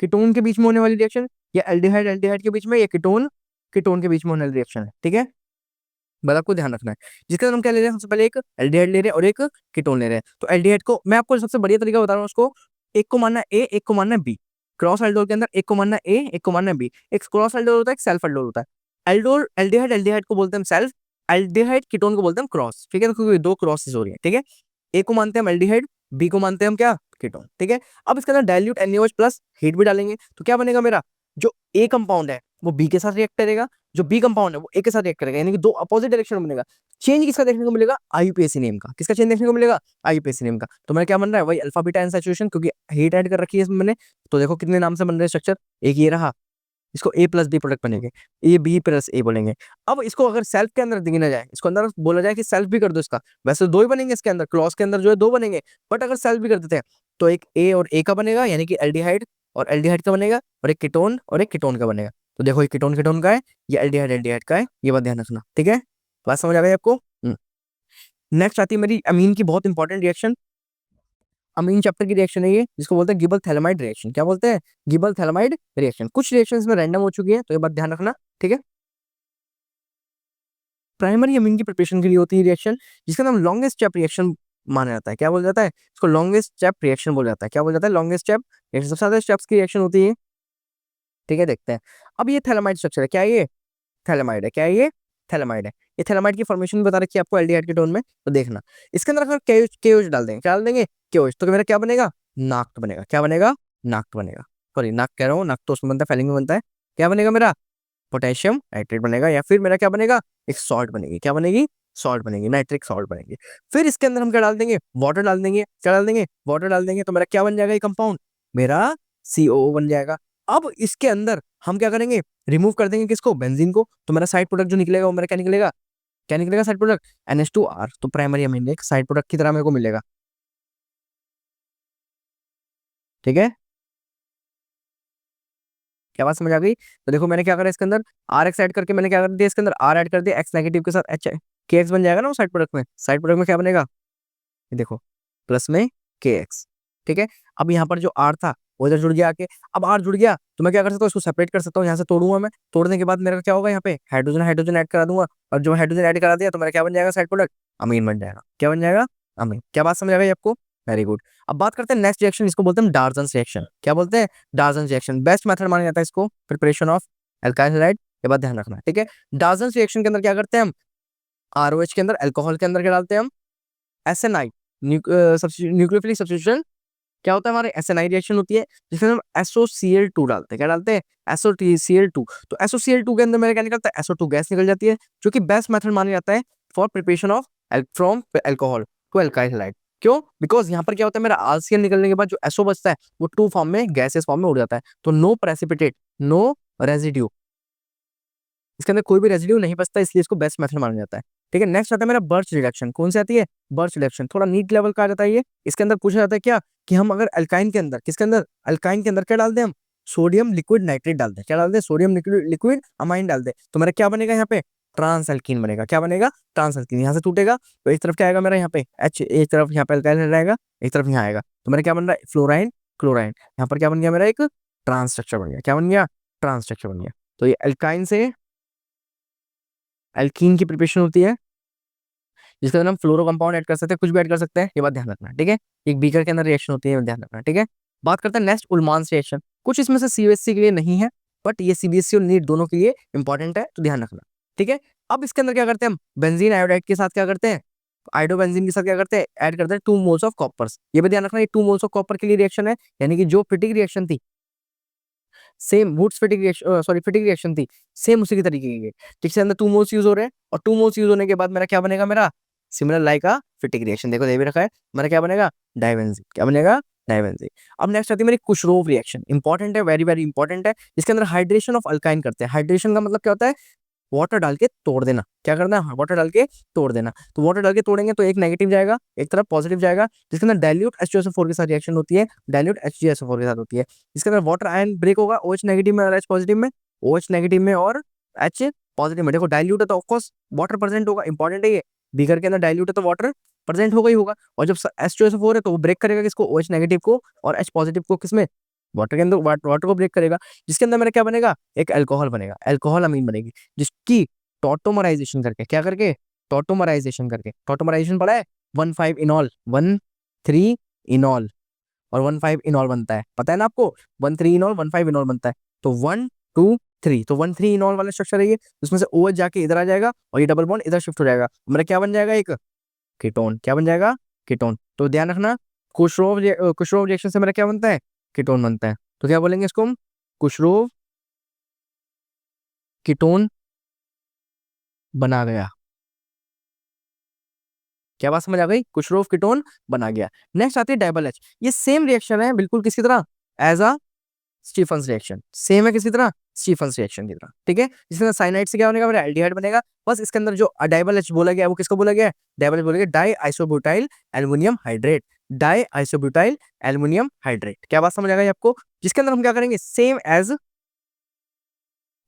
कीटोन के बीच में होने वाली रिएक्शन, या एल्डिहाइड एल्डिहाइड के बीच में, या कीटोन कीटोन के बीच में होने वाली रिएक्शन है, ठीक है। बस आपको ध्यान रखना है, जिसके अंदर हम क्या ले रहे हैं, सबसे पहले एक एल्डिहाइड ले रहे हैं और एक कीटोन ले रहे हैं। तो एल्डिहाइड को मैं आपको सबसे बढ़िया तरीका बता रहा हूँ, उसको एक को मानना ए, एक को मानना बी। क्रॉस एल्डोल के अंदर एक को मानना ए, एक को मानना बी। एक क्रॉस एल्डोल होता है, एक सेल्फ एल्डोल होता है। एल्डोल एल्डिहाइड एल्डिहाइड को बोलते हैं सेल्फ, एल्डिहाइड कीटोन को बोलते हैं क्रॉस, ठीक है। तो क्योंकि दो क्रॉसेस हो रही है, ठीक है। ए को मानते हैं हम एल्डिहाइड, बी को मानते हैं हम क्या, कीटोन, ठीक है। अब इसके अंदर डाइल्यूट NaOH प्लस हीट भी डालेंगे तो क्या बनेगा, मेरा जो ए कंपाउंड है वो बी के साथ रिएक्ट करेगा, जो बी कंपाउंड है वो ए के साथ रिएक्ट करेगा, यानी कि दो अपोजिट डायरेक्शन में बनेगा। चेंज किसका देखने को मिलेगा, IUPAC नेम का। किसका चेंज देखने को मिलेगा, IUPAC नेम का। तो मेरा क्या बन रहा है, वही अल्फा बीटा एनसैचुरेशन, क्योंकि हीट ऐड कर रखी है इसमें मैंने। तो देखो कितने नाम से बन रहे हैं स्ट्रक्चर, एक ये रहा, इसको A प्लस बी प्रोडक्ट बनेंगे, ये B प्लस ए बोलेंगे। अब इसको अगर सेल्फ के अंदर गिना जाए, इसको अंदर बोला जाए कि सेल्फ भी कर दो इसका, वैसे दो ही बनेंगे इसके अंदर, क्लॉज के अंदर जो है दो बनेंगे, बट अगर सेल्फ भी कर देते हैं तो एक A और A का बनेगा, यानी कि एल्डिहाइड और एल्डिहाइड का बनेगा, और एक कीटोन और एक कीटोन का बनेगा। तो देखो ये कीटोन कीटोन का है, ये एल्डिहाइड एल्डिहाइड का है, ये बात ध्यान रखना, ठीक है। बात समझ आ गई आपको। नेक्स्ट आती है मेरी अमीन की बहुत इंपॉर्टेंट रिएक्शन। अमीन चैप्टर की रिएक्शन है ये, जिसको बोलते हैं गिबल थैलेमाइड रिएक्शन। क्या बोलते हैं, गिबल थैलेमाइड रिएक्शन। कुछ रिएक्शंस में रैंडम हो चुकी है, तो ये बात ध्यान रखना, ठीक है। प्राइमरी अमीन की प्रिपरेशन के लिए होती है रिएक्शन, जिसका नाम लॉन्गेस्ट स्टेप रिएक्शन माना जाता है। क्या बोला जाता है इसको, लॉन्गेस्ट स्टेप रिएक्शन बोला जाता है। क्या बोला जाता है, लॉन्गेस्ट स्टेप रिएक्शन, सबसे ज्यादा स्टेप्स की रिएक्शन होती है, ठीक है। देखते हैं अब ये थैलेमाइड स्ट्रक्चर है, क्या है ये, थैलेमाइड है। क्या है ये, थैलेमाइड है। ये थैलेमाइड की फॉर्मेशन बता रखी है आपको एल्डिहाइड कीटोन में, तो देखना इसके अंदर अगर केओएच डाल देंगे, क्या डाल देंगे, केओएच, तो मेरा क्या बनेगा, नाक्ट बनेगा। क्या बनेगा, नाक्ट बनेगा, सॉरी नाक कह रहा हूँ, नाक तो उसमें बनता है, फैलिंग में बनता है। क्या बनेगा मेरा, पोटेशियम नाइट्रेट बनेगा, या फिर मेरा क्या बनेगा, एक सॉल्ट बनेगी। क्या बनेगी, सॉल्ट बनेगी, नाइट्रिक सॉल्ट बनेगी। फिर इसके अंदर हम क्या डाल देंगे, वाटर डाल देंगे। क्या डाल देंगे, वाटर डाल देंगे, तो मेरा क्या बन जाएगा, ये कंपाउंड मेरा COO बन जाएगा। अब इसके अंदर हम क्या करेंगे, रिमूव कर देंगे किसको, बेंजीन को। तो मेरा साइड प्रोडक्ट जो निकलेगा वो मेरा क्या निकलेगा, क्या निकलेगा साइड प्रोडक्ट, NH2R। तो प्राइमरी अमीन एक साइड प्रोडक्ट की तरह मेरे को मिलेगा, ठीक है। क्या बात समझ आ गई। तो देखो मैंने क्या करा इसके अंदर, RX ऐड करके मैंने क्या कर दिया, इसके अंदर R ऐड कर दिया, X नेगेटिव के साथ H KX बन जाएगा ना वो साइड प्रोडक्ट में। साइड प्रोडक्ट में क्या बनेगा, ये देखो प्लस में KX, ठीक है। अब यहाँ पर जो R था वो इधर जुड़ गया आके। अब R जुड़ गया तो मैं क्या कर सकता हूँ, इसको सेपरेट कर सकता हूँ, यहाँ से तोड़ूंगा मैं। तोड़ने के बाद मेरा क्या होगा, यहाँ पे हाइड्रोजन हाइड्रोजन ऐड करा दूंगा, और जो हाइड्रोजन ऐड करा दिया तो मेरा क्या बन जाएगा, साइड प्रोडक्ट अमीन बन जाएगा। क्या बन जाएगा, अमीन। क्या बात समझ आ गई आपको, वेरी गुड। अब बात करते हैं नेक्स्ट रिएक्शन, इसको बोलते हैं डार्जन रिएक्शन। क्या बोलते हैं, डार्जन रिएक्शन। बेस्ट मेथड माना जाता है इसको प्रिपरेशन ऑफ एल्काइल हैलाइड। ये बात ध्यान रखना, ठीक है। डार्जन रिएक्शन के अंदर क्या करते हैं हम, ROH के अंदर अल्कोहल के अंदर क्या डालते हैं हम, SNI, न्यूक्लियोफिलिक सब्स्टिट्यूशन। क्या होता है, हमारे SNI रिएक्शन होती है, जिसमें हम SOCl2 डालते हैं। क्या डालते हैं, SOCl2। तो SOCl2 के अंदर मेरा क्या निकलता है, SO2 गैस निकल जाती है, जो कि बेस्ट मेथड माना जाता है for preparation of from alcohol to alkyl halide. क्यों, बिकॉज यहाँ पर क्या होता है, मेरा RCl निकलने के बाद जो SO बचता है वो 2 फॉर्म में, गैसेस फॉर्म में उड़ जाता है। तो नो प्रेसिपिटेट, नो रेजिड्यू, इसके अंदर कोई भी रेजिड्यू नहीं बचता, इसलिए इसको बेस्ट मेथड माना जाता है, ठीक है। नेक्स्ट आता है मेरा बर्च रिडक्शन। कौन सी आती है, बर्च रिडक्शन। थोड़ा नीट लेवल का आ जाता है ये। इसके अंदर पूछा जाता है क्या, कि हम अगर अल्काइन के अंदर, किसके अंदर, अल्काइन के अंदर क्या डाल दें हम, सोडियम लिक्विड नाइट्रेट डाल दें। क्या डाल दें, सोडियम लिक्विड अमाइन डाल दें, तो मेरा क्या बनेगा यहाँ पे, ट्रांस अल्कीन बनेगा। क्या बनेगा, ट्रांस अल्कीन। यहाँ से टूटेगा तो एक तरफ क्या आएगा मेरा, यहाँ पे H, एक तरफ यहाँ पे अल्काइल रहेगा, एक तरफ यहाँ आएगा, तो मेरा क्या बन रहा है, फ्लोराइन क्लोराइन। यहाँ पर क्या बन गया मेरा, एक ट्रांस स्ट्रक्चर बन गया। क्या बन गया, ट्रांस स्ट्रक्चर बन गया। तो ये अल्काइन से एल्कीन की प्रिपरेशन होती है, जिसके अंदर हम फ्लोरो कंपाउंड ऐड कर सकते हैं, कुछ भी ऐड कर सकते हैं, ये बात ध्यान रखना, ठीक है। एक बीकर के अंदर रिएक्शन होती है, ये ध्यान रखना, ठीक है। बात करते हैं नेक्स्ट उल्मांस रिएक्शन। कुछ इसमें से CBSE के लिए नहीं है, बट ये CBSE और नीट दोनों के लिए इंपॉर्टेंट है, तो ध्यान रखना, ठीक है। अब इसके अंदर क्या करते हैं हम, बेंजीन आयोडाइड के साथ क्या करते हैं, आयोडोबेंजीन के साथ क्या करते हैं, ऐड करते हैं 2 मोल्स ऑफ कॉपर। ये भी ध्यान रखना, ये 2 मोल्स ऑफ कॉपर के लिए रिएक्शन है, यानी कि जो फिटिक रिएक्शन थी, same Wurtz Fittig reaction, sorry Fittig reaction थी, सेम उसी की तरीके की है। जिसके अंदर 2 मोल्स यूज हो रहे हैं, और 2 मोल्स यूज होने के बाद मेरा क्या बनेगा, मेरा सिमिलर लाइक फिटिक रिएक्शन। देखो दे भी रखा है, मेरा क्या बनेगा, डाइबेंजीन। क्या बनेगा, डाइबेंजीन। अब नेक्स्ट आती है मेरी कुशरोव रिएक्शन, इंपॉर्टेंट है, वेरी वेरी इंपॉर्टेंट है, जिसके अंदर हाइड्रेशन ऑफ अल्काइन करते हैं। हाइड्रेशन का मतलब क्या होता है, वाटर डाल के तोड़ देना। क्या करना है, वाटर डाल के तोड़ देना। तो वाटर डाल के तोड़ेंगे तो एक नेगेटिव जाएगा, एक तरफ पॉजिटिव जाएगा, जिसके अंदर डाइल्यूट H2SO4 के साथ रिएक्शन होती है, डाइल्यूट HgSO4 के साथ होती है। इसके अंदर वाटर आयन ब्रेक होगा OH नेगेटिव में और H पॉजिटिव में, OH नेगेटिव में और H पॉजिटिव में। देखो डाइल्यूट है तो ऑफकोर्स वाटर प्रेजेंट होगा, इंपॉर्टेंट है ये। बीकर के अंदर डाइल्यूट है तो वाटर प्रेजेंट होगा ही होगा। और जब H2SO4 है तो वो ब्रेक करेगा किसको, OH नेगेटिव को, और H पॉजिटिव को किसमें, वाटर के अंदर, वाटर को ब्रेक करेगा, जिसके अंदर मेरा क्या बनेगा, एक अल्कोहल बनेगा, अल्कोहल अमीन बनेगी, जिसकी टॉटोमराइजेशन करके, क्या करके, टॉटोमराइजेशन करके, टॉटोमराइजेशन पड़ा है 1,5 इनॉल, 1,3 इनॉल और 1,5 इनॉल बनता है, पता है ना आपको, 1,3 इनॉल 1,5 इनॉल बनता है। तो 1 2 3, तो 1,3 इनॉल वाला स्ट्रक्चर है ये, उसमें से OH जाके इधर आ जाएगा और ये डबल बॉन्ड इधर शिफ्ट हो जाएगा, मेरा क्या बन जाएगा, एक कीटोन। क्या बन जाएगा, कीटोन। तो ध्यान रखना, कुशरोव रिएक्शन से मेरा क्या बनता है, कीटोन बनता है। तो क्या बोलेंगे इसको हम, कुशरोव कीटोन बना गया। क्या बात समझ आ गई, कुशरोव कीटोन बना गया। नेक्स्ट आती है डाइबल H। ये सेम रिएक्शन है बिल्कुल किसकी तरह, as a Stephen's reaction, same है किसकी तरह, स्टीफंस रिएक्शन की तरह, ठीक है। इसके अंदर साइनाइड से क्या बनेगा, मेरा एल्डिहाइड बनेगा। बस इसके अंदर जो डाइबल H बोला गया है वो किसको बोला गया है, डाइबल H बोला गया die isobutyl aluminium hydrate, die isobutyl aluminium hydrate. क्या बात समझ आ गई आपको, जिसके अंदर हम क्या करेंगे, सेम एज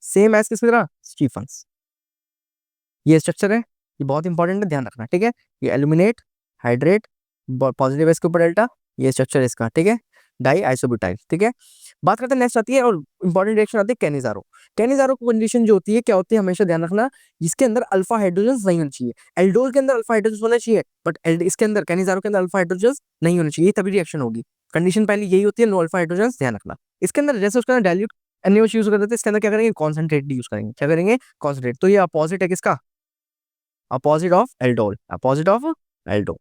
किसकी तरह, स्टीफंस। ये स्ट्रक्चर है, ये बहुत इंपॉर्टेंट है, ध्यान रखना, ठीक है। ये एल्यूमिनेट हाइड्रेट, पॉजिटिव इसके ऊपर डेल्टा, ये स्ट्रक्चर है इसका, ठीक है, डाई आइसोब्यूटाइल, ठीक है। बात करते हैं नेक्स्ट आती है और इंपॉर्टेंट रिएक्शन आती है कैनिजारो। कैनिजारो की कंडीशन जो होती है क्या होती है, हमेशा ध्यान रखना, जिसके अंदर अल्फा हाइड्रोजन नहीं होना चाहिए। एल्डोल के अंदर अल्फा हाइड्रोजन होना चाहिए, बट इसके अंदर कैनिजारो के अंदर अल्फा हाइड्रोजन नहीं होना चाहिए, तभी रिएक्शन होगी। कंडीशन पहले यही होती है, नो अल्फा हाइड्रोजन, ध्यान रखना। इसके अंदर जैसे उसके अंदर डाइल्यूट NaOH यूज कर देते हैं, इसके अंदर क्या करेंगे, कॉन्सेंट्रेट यूज करेंगे। क्या करेंगे, कॉन्सेंट्रेट। तो ये अपोजिट है किसका, opposite of aldol, opposite of aldol.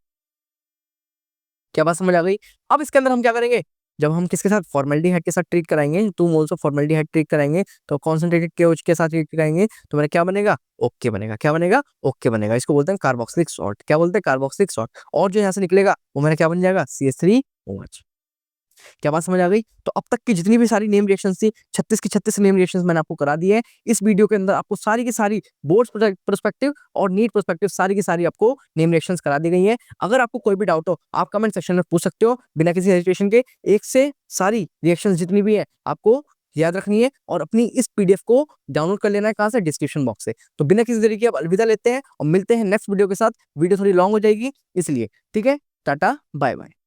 क्या बात समझ आ गई। अब इसके अंदर हम क्या करेंगे, जब हम किसके साथ, फॉर्मेल्डिहाइड के साथ ट्रीट कराएंगे, 2 मोल्स ऑफ फॉर्मेल्डिहाइड ट्रीट कराएंगे, तो कॉन्सेंट्रेटेड KOH के साथ ट्रीट कराएंगे, तो मेरा क्या बनेगा, ओके बनेगा। क्या बनेगा, ओके बनेगा। इसको बोलते हैं कार्बोक्सिलिक सॉल्ट। क्या बोलते हैं, कार्बोक्सिलिक सॉल्ट। और जो यहाँ से निकलेगा वो मेरा क्या बन जाएगा, CH3OH। क्या बात समझ आ गई। तो अब तक की जितनी भी सारी नेम रिएक्शंस थी, 36 की 36 नेम रिएक्शंस मैंने आपको करा दी है। इस वीडियो के अंदर आपको सारी की सारी बोर्ड पर्सपेक्टिव और नीट पर्सपेक्टिव सारी की सारी आपको नेम रिएक्शंस करा दी गई है। अगर आपको कोई भी डाउट हो आप कमेंट सेक्शन में पूछ सकते हो बिना किसी हेजिटेशन के। एक से सारी रिएक्शंस जितनी भी है आपको याद रखनी है और अपनी इस PDF को डाउनलोड कर लेना है, कहाँ से, डिस्क्रिप्शन बॉक्स से। तो बिना किसी तरीके अब अलविदा लेते हैं और मिलते हैं नेक्स्ट वीडियो के साथ। वीडियो थोड़ी लॉन्ग हो जाएगी इसलिए, ठीक है। Tata bye bye.